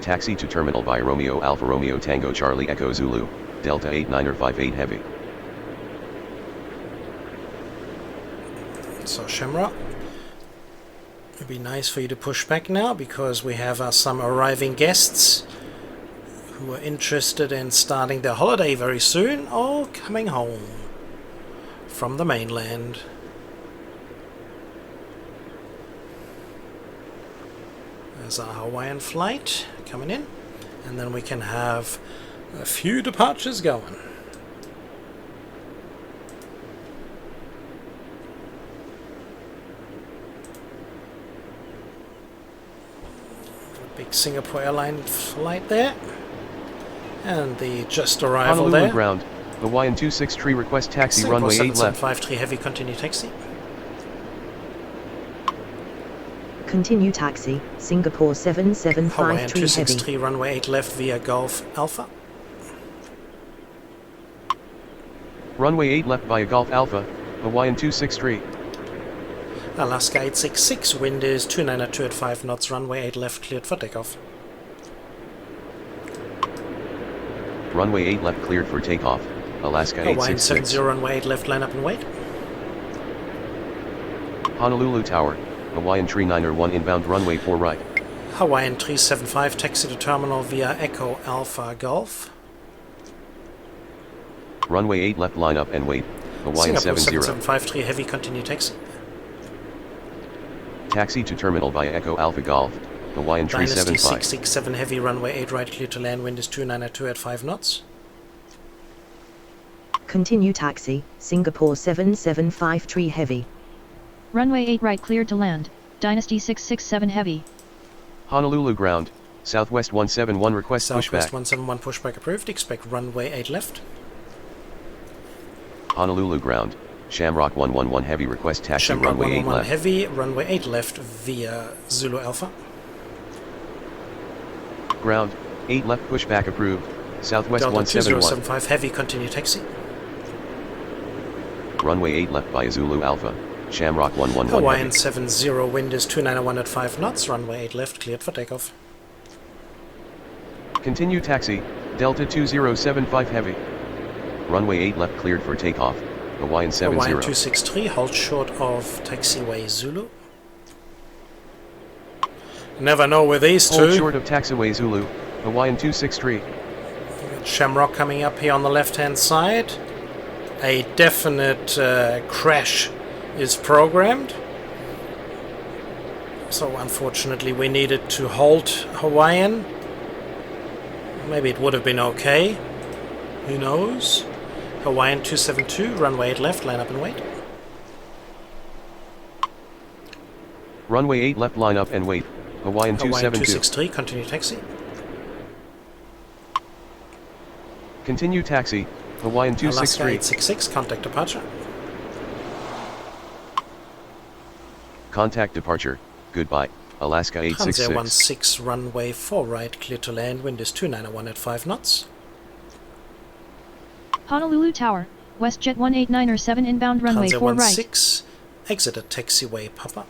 Taxi to terminal by Romeo Alpha Romeo Tango Charlie Echo Zulu. Delta 8958 Heavy. So Shamrock, it'd be nice for you to push back now because we have some arriving guests who are interested in starting their holiday very soon or coming home from the mainland. There's our Hawaiian flight coming in, and then we can have a few departures going. Big Singapore Airlines flight there. And the just arrival Honolulu there. ground. Hawaiian 263 request taxi Singapore runway 8 left. 7753 Heavy, continue taxi. Continue taxi, Singapore Hawaiian 7753 Heavy. 263 runway 8 left via Gulf Alpha. Runway 8 left via Golf Alpha. Hawaiian 263. Alaska 866, wind is 292 at 5 knots, runway 8 left cleared for takeoff. Runway 8 left cleared for takeoff. Alaska Hawaiian 866. 70, runway 8 left, line up and wait. Honolulu Tower. Hawaiian Tree 901 inbound runway 4 right. Hawaiian 375, taxi to terminal via Echo Alpha Golf. Runway 8 left line up and wait. Hawaiian Singapore 70. 7753 Heavy, continue taxi. Taxi to terminal via Echo Alpha Golf. Hawaiian Tree Dynasty 75. 667 Heavy, runway 8 right clear to land, wind is 292 at 5 knots. Continue taxi, Singapore 7753 Heavy. Runway 8 right cleared to land. Dynasty 667 Heavy. Honolulu ground. Southwest 171 request Southwest pushback. 171 pushback approved, expect runway 8 left. Honolulu ground. Shamrock 111 heavy request taxi Shamrock runway 8 111 left. Heavy, runway 8 left via Zulu Alpha. Ground. 8 left pushback approved. Southwest Delta 171. 2075 Heavy, continue taxi. Runway 8 left via Zulu Alpha. Shamrock 111 Hawaiian heavy. 70, wind is 291 at 5 knots, runway 8 left cleared for takeoff. Continue taxi. Delta 2075 heavy. Runway 8 left cleared for takeoff. Hawaiian 70. Hawaiian 263, hold short of taxiway Zulu. Never know with these Hold two. short of taxiway Zulu. Hawaiian 263. Shamrock coming up here on the left hand side. A definite crash is programmed. So unfortunately we needed to halt Hawaiian. Maybe it would have been okay. Who knows? Hawaiian 272, runway 8 left, line up and wait. Runway 8 left line up and wait. Hawaiian Hawaiian 272. 263, continue taxi. Continue taxi. Hawaiian Alaska 263. 866, contact departure. Contact departure. Goodbye. Alaska Hansa 866. 16, runway 4 right, clear to land, wind is 291 at 5 knots. Honolulu Tower, WestJet 189er7 inbound runway Hansa 4 right. 16, exit at taxiway Papa.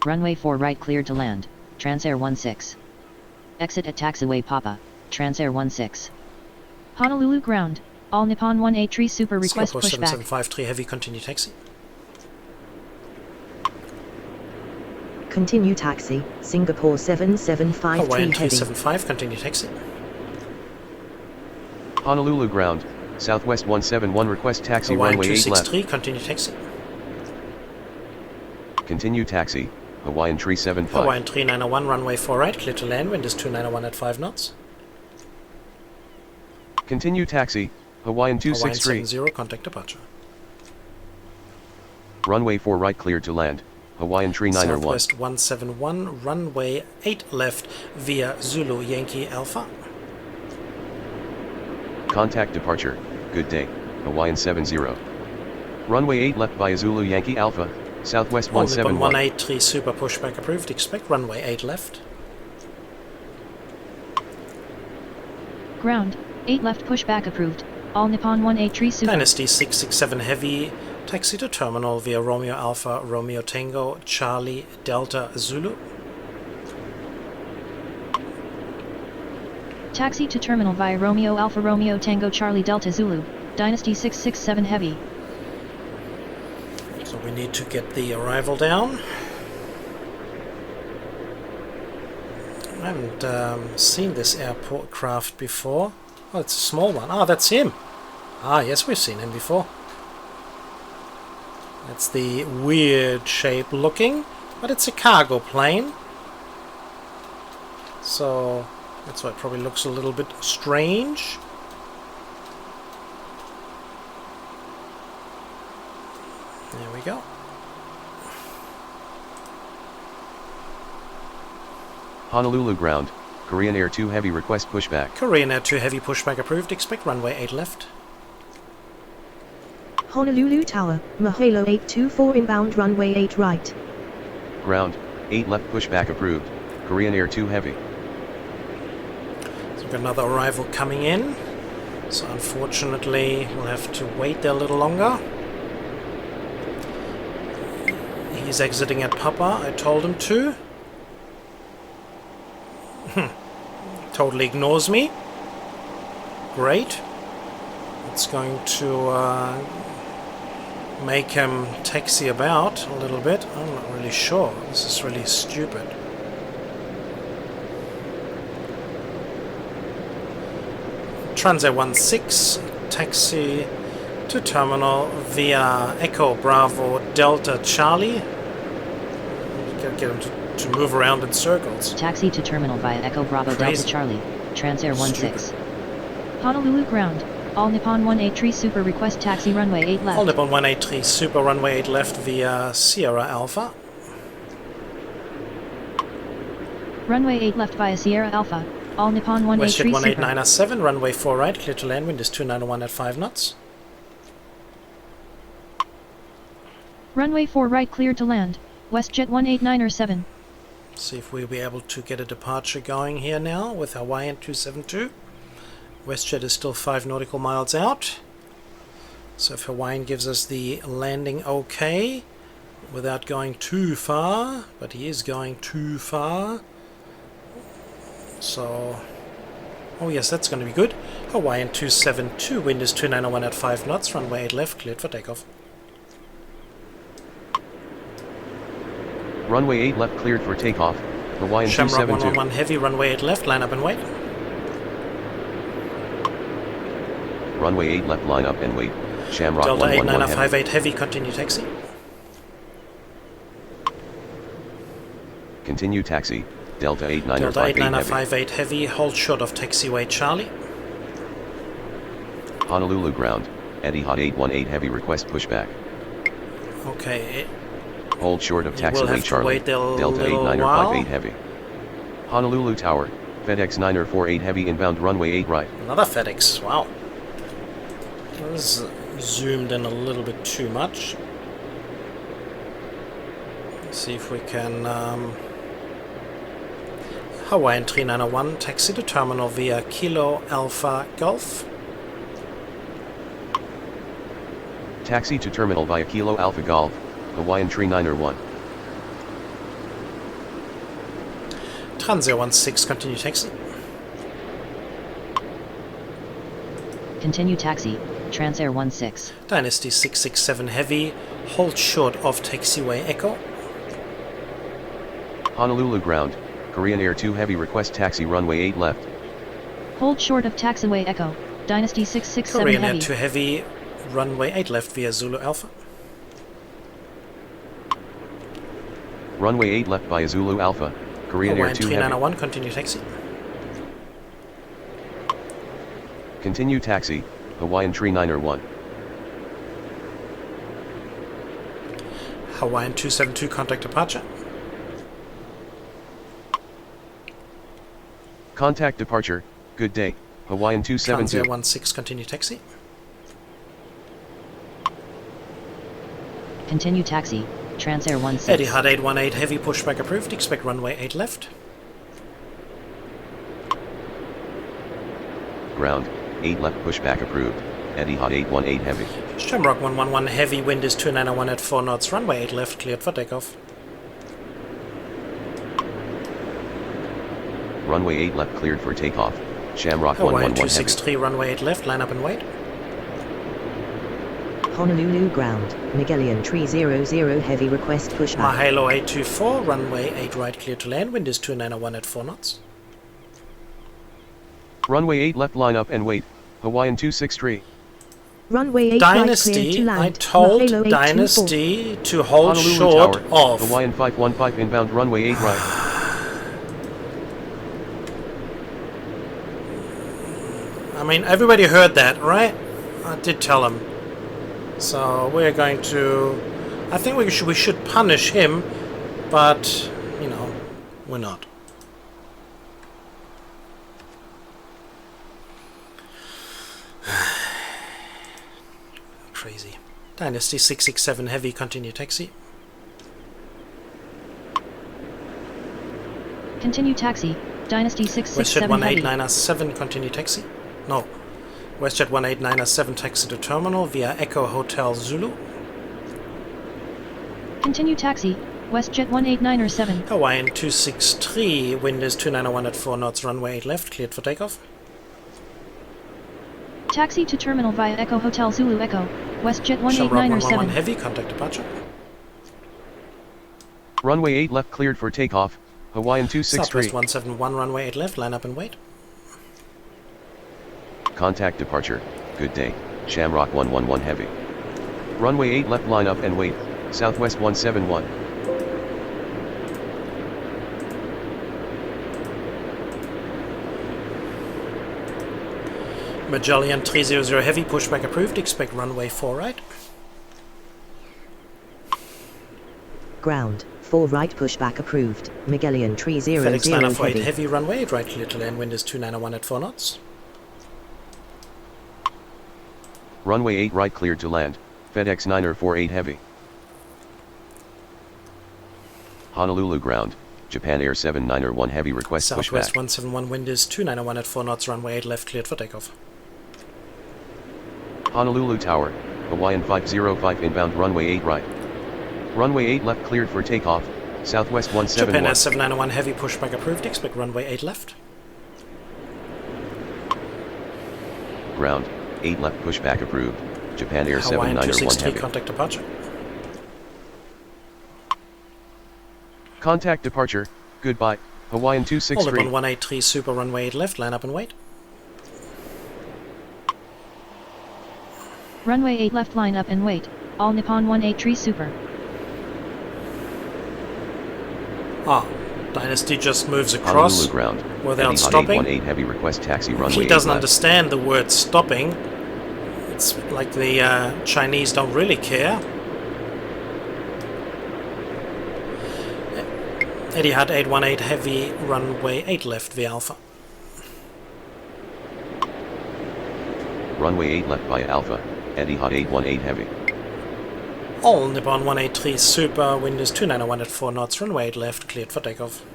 Runway 4 right cleared to land, Transair 16. Exit at taxiway Papa, Transair 16. Honolulu ground, All Nippon 183 Super request Singapore pushback. 7753 heavy, continue taxi. Continue taxi, Singapore 7753 Hawaiian heavy. 375, continue taxi. Honolulu ground, Southwest 171 request taxi Hawaiian runway 8 left. 263, continue taxi. Continue taxi, Hawaiian 375. Hawaiian 3901, runway 4 right, clear to land, wind is 291 at 5 knots. Continue taxi, Hawaiian Hawaiian 263. 70, contact departure. Runway 4 right cleared to land, Hawaiian 3901. Southwest 171, runway 8 left via Zulu Yankee Alpha. Contact departure, good day, Hawaiian 70. Runway 8 left via Zulu Yankee Alpha, Southwest All Nippon 171. 183 super pushback approved, expect runway 8 left. Ground, 8 left pushback approved, All Nippon 183 Super. Dynasty 667 heavy, taxi to terminal via Romeo Alpha, Romeo Tango, Charlie, Delta, Zulu. Taxi to terminal via Romeo Alpha Romeo Tango Charlie Delta Zulu, Dynasty 667 heavy. So we need to get the arrival down. I haven't seen this airport craft before. Oh, it's a small one. Ah, that's him. Ah, yes, we've seen him before. That's the weird shape looking, but it's a cargo plane. So that's why it probably looks a little bit strange. There we go. Honolulu ground, Korean Air 2 heavy request pushback. Korean Air 2 heavy pushback approved. Expect runway 8 left. Honolulu Tower, Mahalo 824 inbound runway 8 right. Ground, 8 left pushback approved, Korean Air 2 heavy. So we've got another arrival coming in. So unfortunately we'll have to wait there a little longer. He's exiting at Papa, I told him to. Totally ignores me. Great. It's going to make him taxi about a little bit. I'm not really sure. This is really stupid. Transair 16, taxi to terminal via Echo Bravo Delta Charlie. Get him to move around in circles. Taxi to terminal via Echo Bravo Crazy. Delta Charlie, Transair 16. Honolulu ground, All Nippon 183 Super request taxi runway 8 left. All Nippon 183 Super runway 8 left via Sierra Alpha. Runway 8 left via Sierra Alpha, All Nippon WestJet 183 Super. 18907, runway 4 right, clear to land, wind is 291 at 5 knots. Runway 4 right cleared to land, WestJet 189er7. See if we'll be able to get a departure going here now with Hawaiian 272. WestJet is still 5 nautical miles out. So if Hawaiian gives us the landing okay, without going too far, but he is going too far. So, oh yes, that's going to be good. Hawaiian 272, wind is 291 at 5 knots, runway 8 left, cleared for takeoff. Runway 8 left cleared for takeoff, Hawaiian Shamrock 272. 111 heavy, runway 8 left, line up and wait. Runway 8 left line up and wait, Shamrock Delta 111 heavy. 8958 heavy, continue taxi. Continue taxi, Delta Delta 8958 heavy. 8958 heavy, hold short of taxiway Charlie. Honolulu ground, Etihad 818 heavy request pushback. Okay, Hold short of You will taxiway have to Charlie, wait there a Delta little 8958 while. heavy. Honolulu Tower, FedEx 948 heavy inbound runway 8 right. another FedEx, wow. This is zoomed in a little bit too much. See if we can Hawaiian 3901 taxi to terminal via Kilo Alpha Golf. Taxi to terminal via Kilo Alpha Golf, Hawaiian 3901. Tran 016 continue taxi. Continue taxi, Transair 16. Dynasty 667 heavy, hold short of taxiway Echo. Honolulu ground, Korean Air 2 heavy request taxi runway 8 left. Hold short of taxiway Echo, Dynasty 667 Korean heavy. Air 2 heavy, runway 8 left via Zulu Alpha. Runway 8 left via Zulu Alpha, Korean Air Hawaiian 2 heavy. 3901 continue taxi. Continue taxi, Hawaiian 3901. Hawaiian 272 contact departure. Contact departure, good day, Hawaiian Tran 272. 016 continue taxi. Continue taxi, Transair 16. Etihad 818 heavy pushback approved, expect runway 8 left. Ground, 8 left pushback approved, Etihad 818 heavy. Shamrock 111 heavy, wind is 2901 at 4 knots, runway 8 left, cleared for takeoff. Runway 8 left cleared for takeoff, Shamrock Hawaiian 111 heavy. 263 runway 8 left, line up and wait. Honolulu ground, Magellan Tree 00 heavy request pushback. Mahalo 824 runway 8 right, cleared to land, wind is 2901 at 4 knots. Runway 8 left line up and wait, Hawaiian 263. Runway 8 right cleared Dynasty, to land. I told Mahalo 824. Dynasty to hold Honolulu short Tower, of. Hawaiian 515 inbound runway 8 right. I mean, everybody heard that, right? I did tell him. So we're going to... I think we should punish him, but, you know, we're not. Crazy. Dynasty 667 heavy, continue taxi. Continue taxi, Dynasty WestJet 667 heavy. 18907 continue taxi. No. WestJet 18907 taxi to terminal via Echo Hotel Zulu. Continue taxi, WestJet 18907. Hawaiian 263, wind is 2901 at 4 knots, runway 8 left, cleared for takeoff. Taxi to terminal via Echo Hotel Zulu Echo, WestJet Shamrock 111 18907. heavy, contact departure. Runway 8 left cleared for takeoff, Hawaiian Southwest 263. 171, runway 8 left, line up and wait. Contact departure, good day, Shamrock 111 heavy. Runway 8 left line up and wait, Southwest 171. Magellan 300 heavy, pushback approved, expect runway 4 right. Ground, 4 right pushback approved. Magellan Tree 00 FedEx 948 heavy. heavy, runway 8 right, cleared to land, wind is 2901 at 4 knots. Runway 8 right cleared to land, FedEx 9048 heavy. Honolulu ground, Japan Air 7901 heavy request Southwest pushback. 171, wind is 2901 at 4 knots, runway 8 left, cleared for takeoff. Honolulu Tower, Hawaiian 505 inbound runway 8 right. Runway 8 left cleared for takeoff, Southwest Japan 171. Air 791 heavy, pushback approved, expect runway 8 left. Ground, 8 left pushback approved, Japan Air Hawaiian 7901 263, heavy. contact departure. Contact departure, goodbye, Hawaiian Hold up 263. on 183 super, runway 8 left, line up and wait. Runway 8 left line up and wait, All Nippon 183 Super. Ah, Dynasty just moves across Honolulu ground, without Etihad stopping. 818 heavy request taxi runway He 8 doesn't left. understand the word stopping. It's like the Chinese don't really care. Etihad 818 heavy, runway 8 left via Alpha. Runway 8 left via Alpha, Etihad 818 heavy. All Nippon 183 Super, wind is 291 at 4 knots, runway 8 left, cleared for takeoff.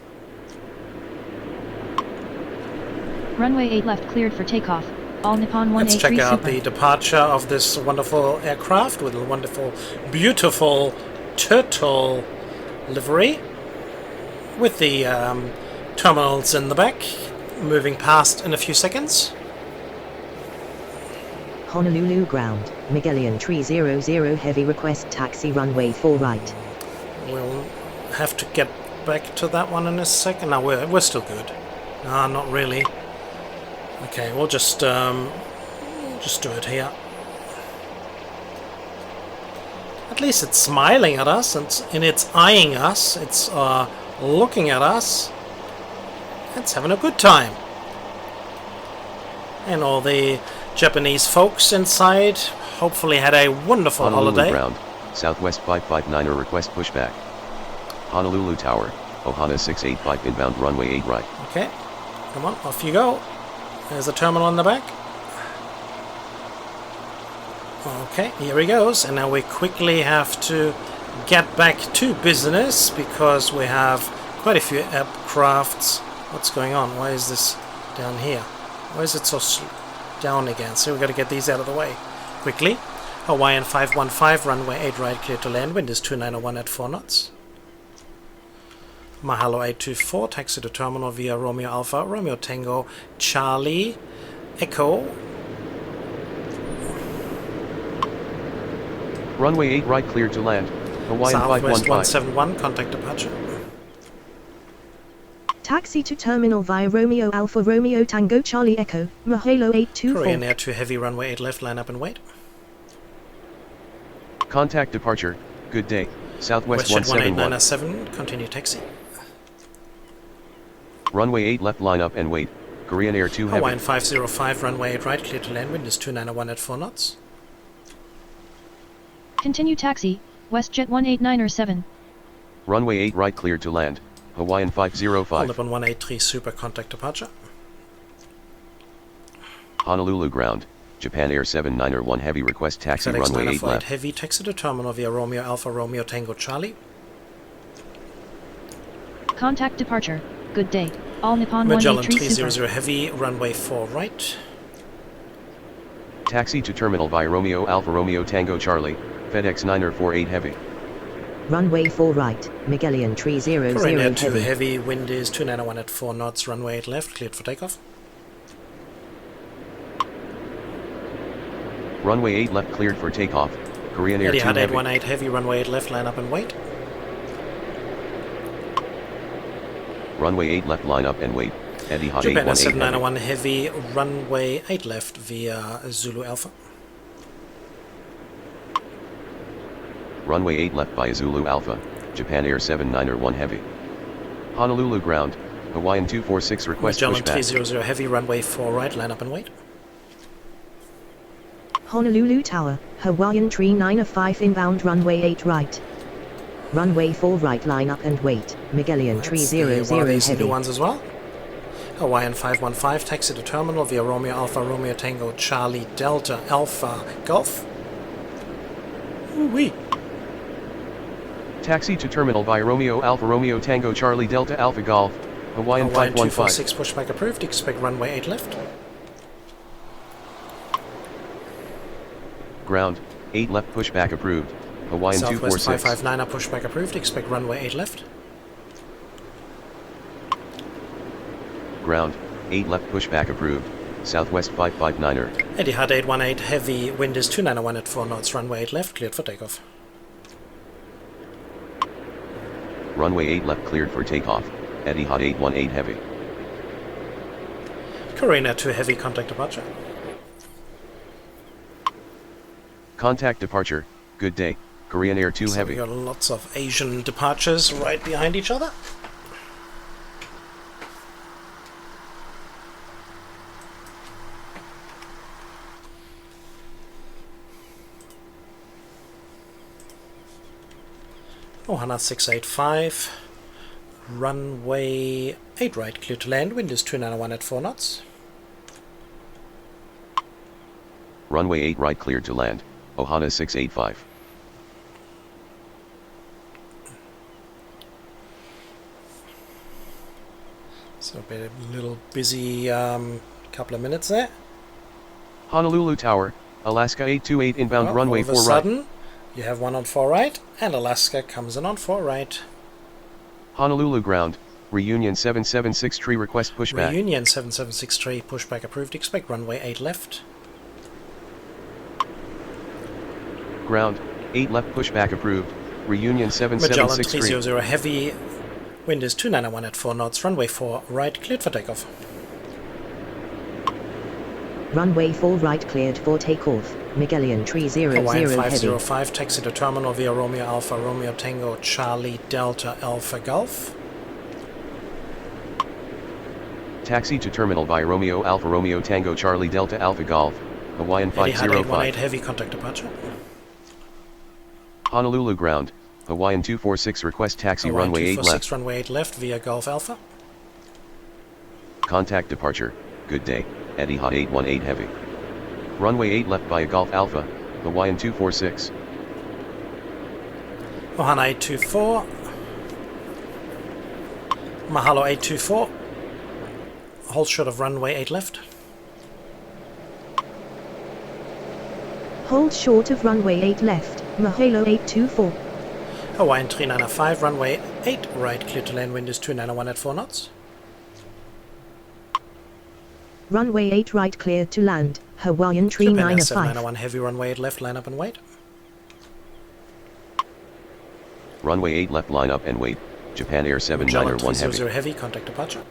Runway 8 left cleared for takeoff. All Nippon 183 Let's check out Super. the departure of this wonderful aircraft with a wonderful, beautiful turtle livery with the terminals in the back, moving past in a few seconds. Honolulu ground, Magellan Tree 00 heavy request taxi runway 4 right. We'll have to get back to that one in a second. No, we're still good. No, not really. Okay, we'll just do it here. At least it's smiling at us, and it's eyeing us. It's looking at us. It's having a good time. And all the Japanese folks inside hopefully had a wonderful Honolulu holiday. ground, Southwest 559er request pushback. Honolulu Tower, Ohana 685 inbound runway 8 right. Okay, come on, off you go. There's a terminal in the back. Okay, here he goes. And now we quickly have to get back to business because we have quite a few aircrafts. What's going on? Why is this down here? Why is it so down again? So we've got to get these out of the way quickly. Hawaiian 515, runway 8 right, clear to land. Wind is 291 at 4 knots. Mahalo 824, taxi to terminal via Romeo Alpha, Romeo Tango, Charlie, Echo. Runway 8 right cleared to land. Hawaiian Southwest 515. 171, contact departure. Taxi to terminal via Romeo Alpha Romeo Tango Charlie Echo, Mahalo 824. Korean Air 2 Heavy, runway 8 left, line up and wait. Contact departure. Good day. Southwest WestJet 171. 18907, continue taxi. Runway 8 left line up and wait. Korean Air 2 heavy. Hawaiian 505, runway 8 right, clear to land. Wind is 291 at 4 knots. Continue taxi, WestJet 18907. Runway 8 right cleared to land. Hawaiian All 505. Nippon 183 Super, contact departure. Honolulu ground. Japan Air 791 heavy request taxi ZX runway 8 948 left. Heavy, taxi to terminal via Romeo Alpha Romeo Tango Charlie. Contact departure. Good day. All Nippon Magellan 183 Super. 300 Heavy, runway 4 right. Taxi to terminal via Romeo Alpha Romeo Tango Charlie. FedEx 948 heavy. Runway 4 right, Magellan Tree 00 Korean Air 2 heavy. Heavy, wind is 291 at 4 knots, runway 8 left, cleared for takeoff. Runway 8 left cleared for takeoff. Korean Air 2 Etihad heavy. 818 Heavy, runway 8 left, line up and wait. Runway 8 left line up and wait. Etihad Japan Air 818 heavy. 791 Heavy, runway 8 left via Zulu Alpha. Runway 8 left by Zulu Alpha. Japan Air 791 heavy. Honolulu ground. Hawaiian 246 request Magellan pushback. 300 Heavy, runway 4 right, line up and wait. Honolulu Tower, Hawaiian Tree 905 inbound runway 8 right. Runway 4 right line up and wait, Magellan Tree That's 00 one of these heavy. new ones as well. Hawaiian 515, taxi to terminal via Romeo Alpha Romeo Tango Charlie Delta Alpha Golf. Ooh-wee. Taxi to terminal by Romeo Alpha Romeo Tango Charlie Delta Alpha Golf. Hawaiian Hawaiian 515. 246 pushback approved, expect runway 8 left. Ground. 8 left pushback approved. Hawaiian Southwest 246. 559 pushback approved, expect runway 8 left. Ground. 8 left pushback approved. Southwest 559er. Etihad 818 Heavy, wind is 291 at 4 knots, runway 8 left, cleared for takeoff. Runway 8 left cleared for takeoff. Etihad 818 heavy. Korean Air 2 Heavy, contact departure. Contact departure. Good day. Korean Air 2 So we heavy. got lots of Asian departures right behind each other. Ohana 685, runway 8 right, clear to land, wind is 291 at 4 knots. Runway 8 right cleared to land. Ohana 685. So a little busy couple of minutes there. Honolulu Tower, Alaska 828 inbound Well, runway all of a 4 right. sudden, you have one on 4 right, and Alaska comes in on 4 right. Honolulu ground, Reunion 776 tree request pushback. Reunion 7763 pushback approved. Expect runway 8 left. Ground, 8 left pushback approved. Reunion Magellan 7763. 300 heavy. Wind is 291 at 4 knots. Runway 4 right cleared for takeoff. Runway 4 right cleared for takeoff. Magellan 300 Hawaiian heavy. 505 taxi to terminal via Romeo Alpha Romeo Tango Charlie Delta Alpha Golf. Taxi to terminal by Romeo Alpha Romeo Tango Charlie Delta Alpha Golf, Hawaiian Etihad 818 505. heavy contact departure. Honolulu ground, Hawaiian 246 request taxi Hawaiian runway 8 246 left. runway 8 left via Golf Alpha. Contact departure, good day, Etihad 818 heavy. Runway 8 left via Golf Alpha, Hawaiian 246. Ohana 824. Mahalo 824. Hold short of runway 8 left. Hold short of runway 8 left. Mahalo 824. Hawaiian 395 runway 8 right clear to land. Wind is 291 at 4 knots. Runway 8 right clear to land. Hawaiian Japan 395. 791 heavy runway 8 left. Line up and wait. Runway 8 left line up and wait, Japan Air Magellan 791 heavy. 300 heavy contact departure.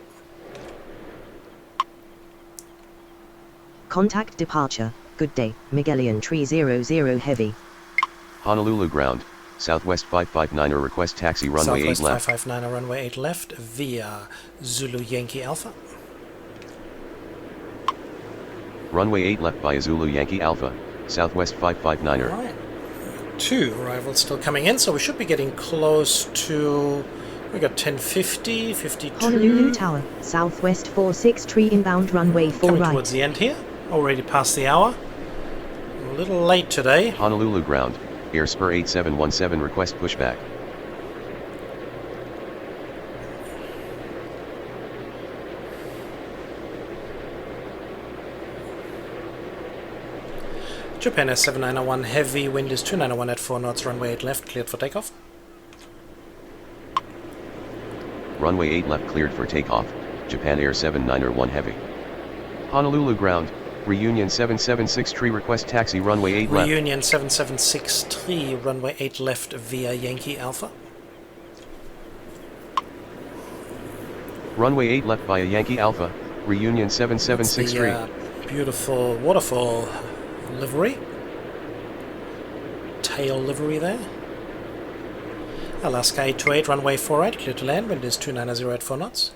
Contact departure. Good day. Magellan 300 heavy. Honolulu ground, Southwest 559er request taxi runway 8 Southwest left. 559 runway 8 left via Zulu Yankee Alpha. Runway 8 left by Zulu Yankee Alpha, Southwest 559er. Right. 2 arrivals still coming in, so we should be getting close to. We got 1050, 52. Honolulu Tower. Southwest 463 inbound runway 4 Coming right. towards the end here. Already past the hour. A little late today. Honolulu ground, Airspur 8717 request pushback. Japan S791 heavy. Wind is 291 at 4 knots. Runway 8 left cleared for takeoff. Runway 8 left cleared for takeoff, Japan Air 791 heavy. Honolulu ground, Reunion 776 request taxi runway 8 left. Reunion 7763 runway 8 left via Yankee Alpha. Runway 8 left via Yankee Alpha, Reunion 7763. The beautiful waterfall livery. Tail livery there. Alaska 828 runway 48 clear to land. Wind is 290 at 4 knots.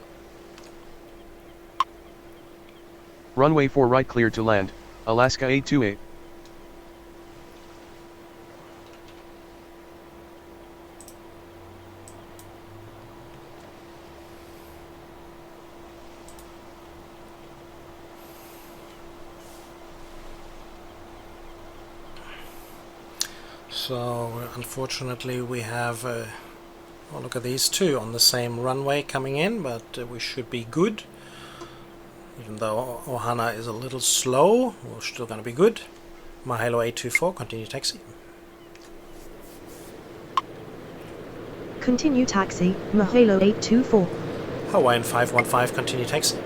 Runway 4 right cleared to land, Alaska 828. So unfortunately we have well, look at these two on the same runway coming in, but we should be good. Even though Ohana is a little slow, we're still going to be good. Mahalo 824, continue taxi. Continue taxi. Mahalo 824. Hawaiian 515, continue taxi.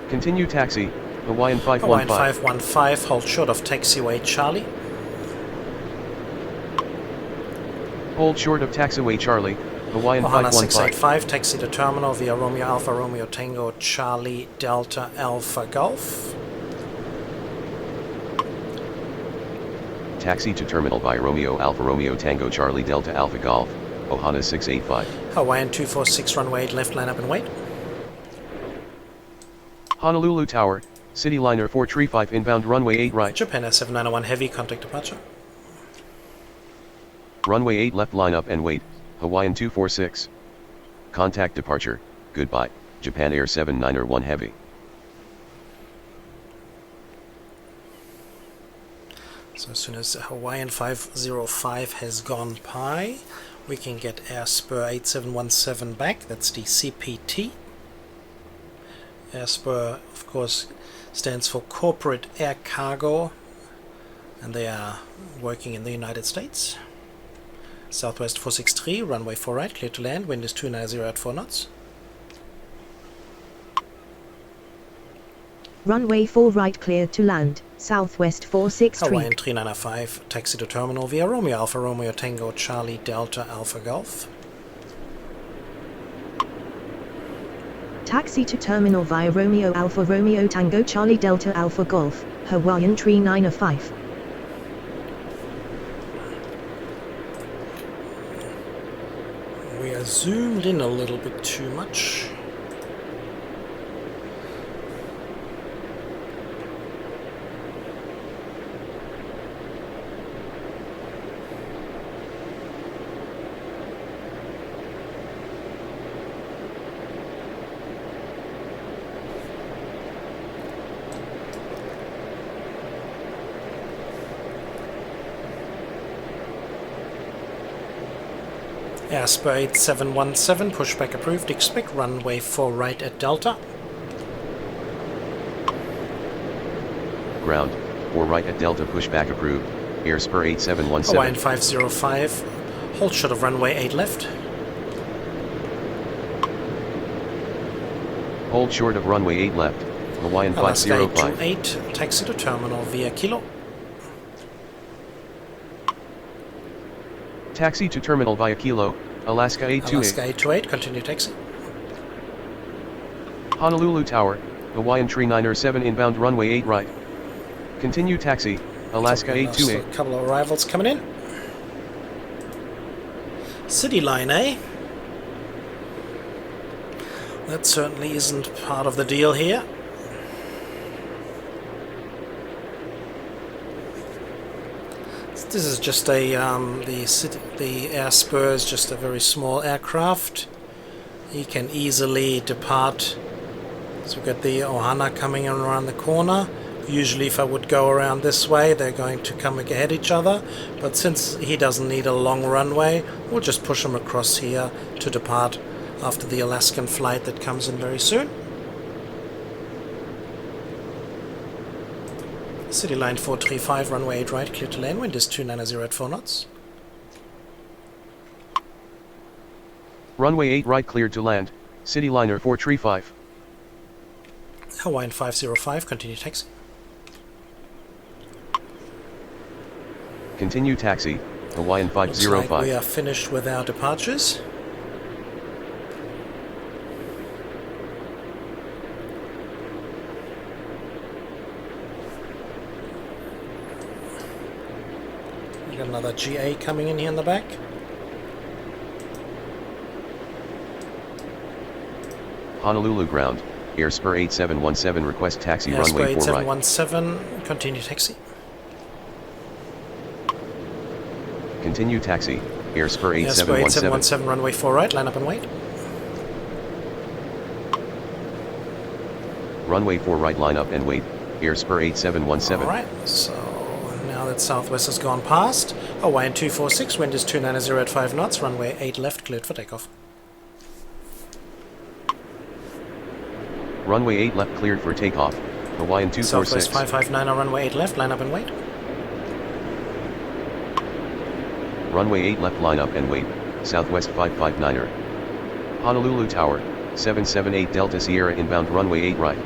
Continue taxi, Hawaiian Hawaiian 515. 515, hold short of taxiway Charlie. Hold short of taxiway Charlie, Hawaiian Ohana 515. 685, taxi to terminal via Romeo Alpha Romeo Tango Charlie Delta Alpha Golf. Taxi to terminal by Romeo Alpha Romeo Tango Charlie Delta Alpha Golf, Ohana 685. Hawaiian 246, runway 8 left, line up and wait. Honolulu Tower, Cityliner 435 inbound runway 8 right. Japan S791 heavy, contact departure. Runway 8 left line up and wait, Hawaiian 246. Contact departure, goodbye, Japan Air 791 heavy. So as soon as Hawaiian 505 has gone by, We can get Airspur 8717 back, that's the CPT. Airspur, of course, stands for Corporate Air Cargo, and they are working in the United States. Southwest 463, runway 4 right, clear to land, wind is 290 at 4 knots. Runway 4 right cleared to land, Southwest 463. Hawaiian 3905, taxi to terminal via Romeo Alpha Romeo Tango Charlie Delta Alpha Golf. Taxi to terminal via Romeo Alpha Romeo Tango Charlie Delta Alpha Golf, Hawaiian 3905. We are zoomed in a little bit too much. Airspur 8717, pushback approved, expect runway 4 right at Delta. Ground, 4 right at Delta, pushback approved, Airspur 8717. Hawaiian 505, hold short of runway 8 left. Hold short of runway 8 left, Hawaiian Alaska 505. 828, taxi to terminal via Kilo. Taxi to terminal via Kilo, Alaska 828. Alaska 828, continue taxi. Honolulu Tower, Hawaiian Tree 907 inbound runway 8 right. Continue taxi, Alaska 828. A couple of arrivals coming in. City line, eh? That certainly isn't part of the deal here. This is just a the Airspur is just a very small aircraft. He can easily depart. So we've got the Ohana coming in around the corner. Usually if I would go around this way, they're going to come ahead each other. But since he doesn't need a long runway, we'll just push him across here to depart after the Alaskan flight that comes in very soon. City line 435, runway 8 right, clear to land, wind is 290 at 4 knots. Runway 8 right cleared to land, City liner 435. Hawaiian 505, continue taxi. Continue taxi, Hawaiian Looks 505. like we are finished with our departures. We got another GA coming in here in the back. Honolulu ground, Airspur 8717 request taxi Airspur runway 4 right. 8717, continue taxi. Continue taxi, Airspur Airspur 8717. 8717, runway 4 right, line up and wait. Runway 4 right line up and wait, Airspur 8717. Alright, so now that Southwest has gone past, Hawaiian 246, wind is 290 at 5 knots, runway 8 left, cleared for takeoff. Runway 8 left cleared for takeoff, Hawaiian 246. Southwest 559 on runway 8 left, line up and wait. Runway 8 left line up and wait, Southwest 559er. Honolulu Tower, 778 Delta Sierra inbound runway 8 right.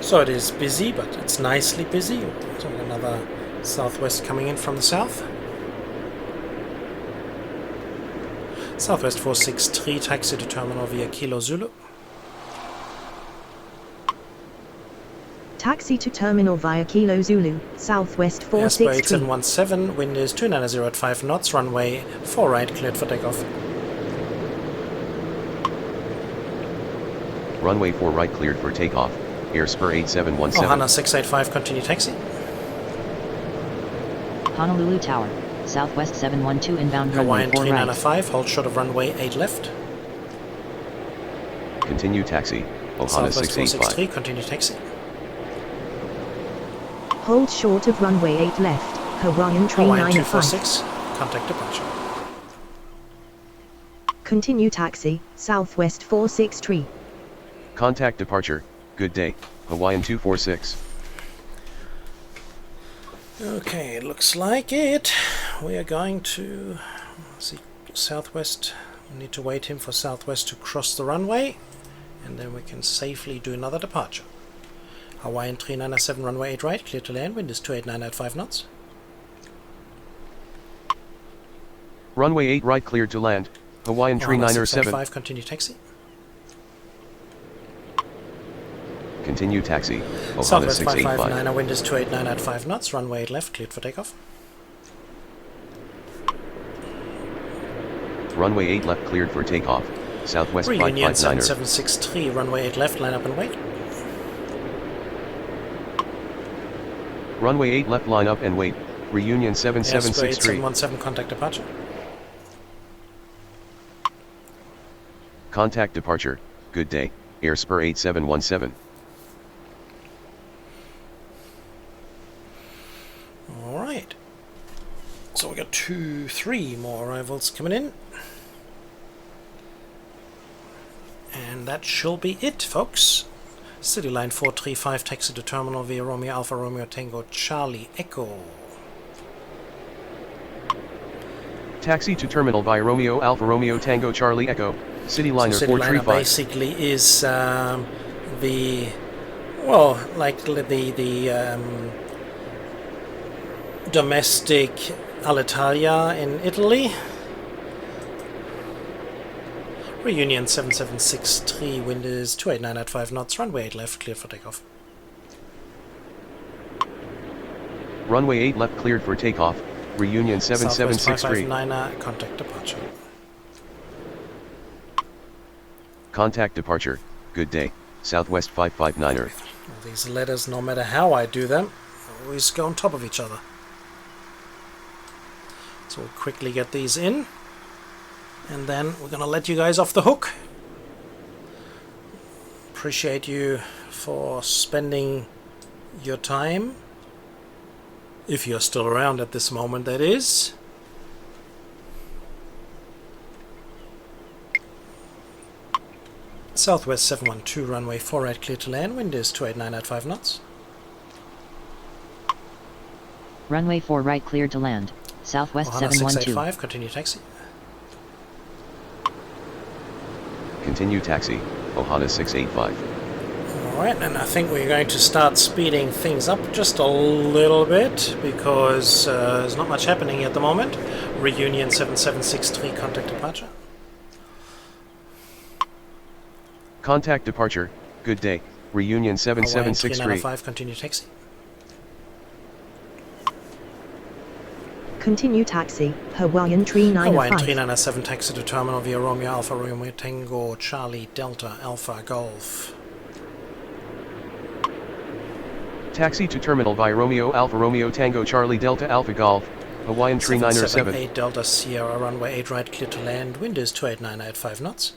So it is busy, but it's nicely busy. So another Southwest coming in from the south. Southwest 463, taxi to terminal via Kilo Zulu. Taxi to terminal via Kilo Zulu, Southwest Airspur 463. 8717, wind is 290 at 5 knots, runway 4 right, cleared for takeoff. Runway 4 right cleared for takeoff, Airspur 8717. Ohana 685, continue taxi. Honolulu Tower, Southwest 712 inbound runway Hawaiian 4 right. 395, hold short of runway 8 left. Continue taxi, Ohana Southwest 685. 463, continue taxi. Hold short of runway 8 left, Hawaiian tree Hawaiian 905. 246, contact departure. Continue taxi, Southwest 463. Contact departure, good day, Hawaiian 246. Okay, it looks like it. We are going to see Southwest. We need to wait him for Southwest to cross the runway, and then we can safely do another departure. Hawaiian 3997, runway 8 right, clear to land, wind is 289 at 5 knots. Runway 8 right cleared to land, Hawaiian tree 907. 5, continue taxi. Continue taxi, Ohana Southwest 685. 559, wind is 289 at 5 knots, runway 8 left, cleared for takeoff. Runway 8 left cleared for takeoff, Southwest Reunion 559er. 7763, runway 8 left, line up and wait. Runway 8 left line up and wait, Reunion Airspeed 7763. 717, contact departure. Contact departure, good day, Airspur 8717. Alright. So we got 3 more arrivals coming in. And that shall be it, folks. City line 435, taxi to terminal via Romeo Alpha Romeo Tango Charlie Echo. Taxi to terminal by Romeo Alpha Romeo Tango Charlie Echo, City Liner So City liner 435. basically is the, well, like the domestic Alitalia in Italy. Reunion 7763, wind is 289 at 5 knots, runway 8 left, clear for takeoff. Runway 8 left cleared for takeoff, Reunion Southwest 7763. 559er, contact departure. Contact departure, good day, Southwest 559er. Well, these letters, no matter how I do them, always go on top of each other. So we'll quickly get these in, and then we're gonna let you guys off the hook. Appreciate you for spending your time, if you're still around at this moment, that is. Southwest 712, runway 4 right, clear to land, wind is 289 at 5 knots. Runway 4 right cleared to land. Southwest Ohana 712. 685, continue taxi. Continue taxi, Ohana 685. Alright, and I think we're going to start speeding things up just a little bit because there's not much happening at the moment. Reunion 7763, contact departure. Contact departure, good day, Reunion Hawaiian 7763. 395, continue taxi. Continue taxi, Hawaiian tree Hawaiian 905. 397, taxi to terminal via Romeo Alpha Romeo Tango Charlie Delta Alpha Golf. Taxi to terminal by Romeo Alpha Romeo Tango Charlie Delta Alpha Golf, Hawaiian tree 907. 778 Delta Sierra, runway 8 right, clear to land, wind is 289 at 5 knots.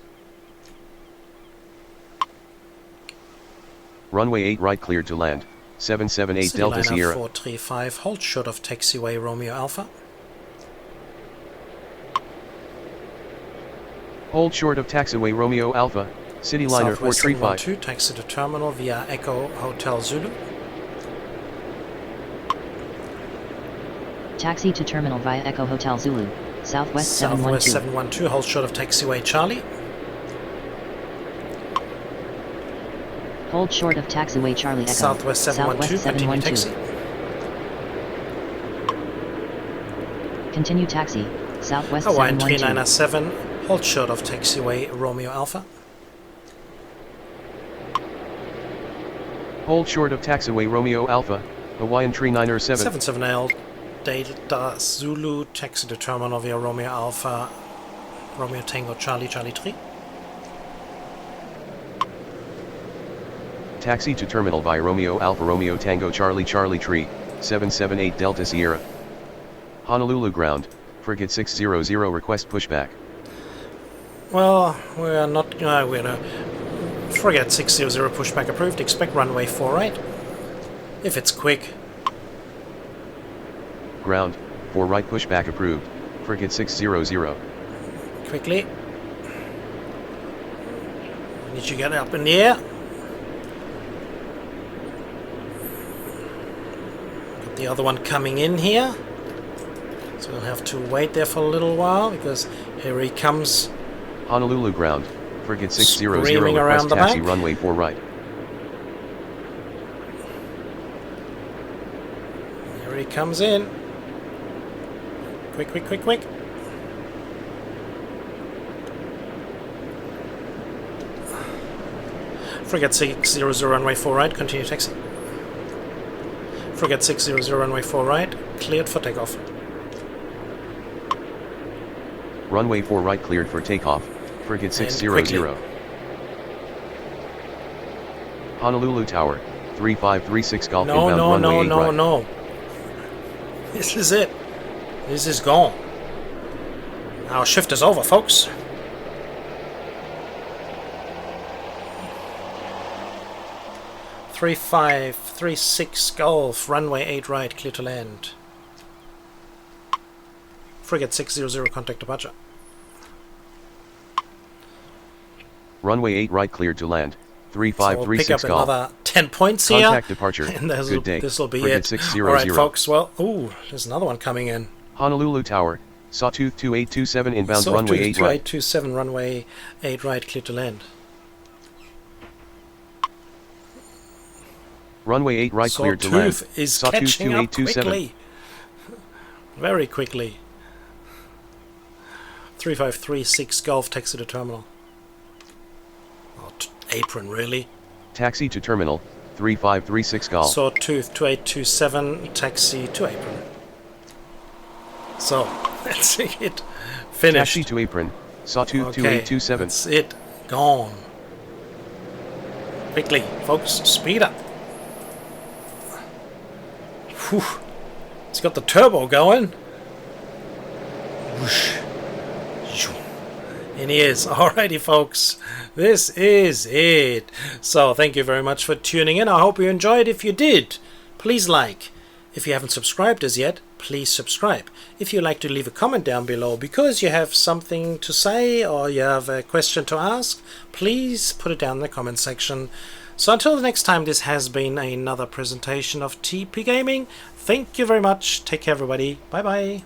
Runway 8 right cleared to land, 778 City Delta liner Sierra. 435, hold short of taxiway Romeo Alpha. Hold short of taxiway Romeo Alpha, City Liner Southwest 435. 712, taxi to terminal via Echo Hotel Zulu. Taxi to terminal via Echo Hotel Zulu. Southwest Southwest 712. 712, hold short of taxiway Charlie. Hold short of taxiway Charlie Echo. Southwest 712, continue taxi. Continue taxi. Southwest Hawaiian 712. 397, hold short of taxiway Romeo Alpha. Hold short of taxiway Romeo Alpha, Hawaiian tree 907. 770 Delta Zulu, taxi to terminal via Romeo Alpha Romeo Tango Charlie Charlie 3. Taxi to terminal by Romeo Alpha Romeo Tango Charlie Charlie Tree, 778 Delta Sierra. Honolulu ground, frigate 600 request pushback. Well, we are not. We're gonna frigate 600 pushback approved. Expect runway 4 right. If it's quick. Ground, 4 right pushback approved. Frigate 600. Quickly. Need you get up in the air. Got the other one coming in here. So we'll have to wait there for a little while because here he comes. Honolulu ground, frigate 600 Screaming around request the taxi back. runway 4 right. Here he comes in. Quick, quick, quick, quick. Frigate 600 runway 4 right, continue taxi. Frigate 600 runway 4 right, cleared for takeoff. Runway 4 right cleared for takeoff. Frigate 600. Honolulu Tower, 3536 Golf inbound runway 8 right. No. This is it. This is gone. Our shift is over, folks. Three 536 Golf, runway 8 right, clear to land. Frigate 600, contact departure. Runway 8 right cleared to land. So we'll pick 3536 up Golf. another 10 points here. Contact departure. And Good day. this will be Frigate it. 600. Alright, folks. Well, there's another one coming in. Honolulu Tower, Sawtooth 2827 inbound Sawtooth runway 8 right. 2827, runway 8 right, clear to land. Runway 8 right cleared to land. Sawtooth is Sawtooth catching up 2827. quickly. Very quickly. 3536 Golf, taxi to terminal. Oh, apron, really? Taxi to terminal, 3536 Golf. Sawtooth 2827, taxi to apron. So, that's it. Finished. Taxi to apron, Sawtooth Okay, 2827. that's it. Gone. Quickly, folks, speed up. Whew. It's got the turbo going. Whoosh. And he is. Alrighty, folks. This is it. So, thank you very much for tuning in. I hope you enjoyed. If you did, please like. If you haven't subscribed as yet, please subscribe. If you'd like to leave a comment down below because you have something to say or you have a question to ask, please put it down in the comment section. So until the next time, this has been another presentation of TP Gaming. Thank you very much. Take care, everybody. Bye bye.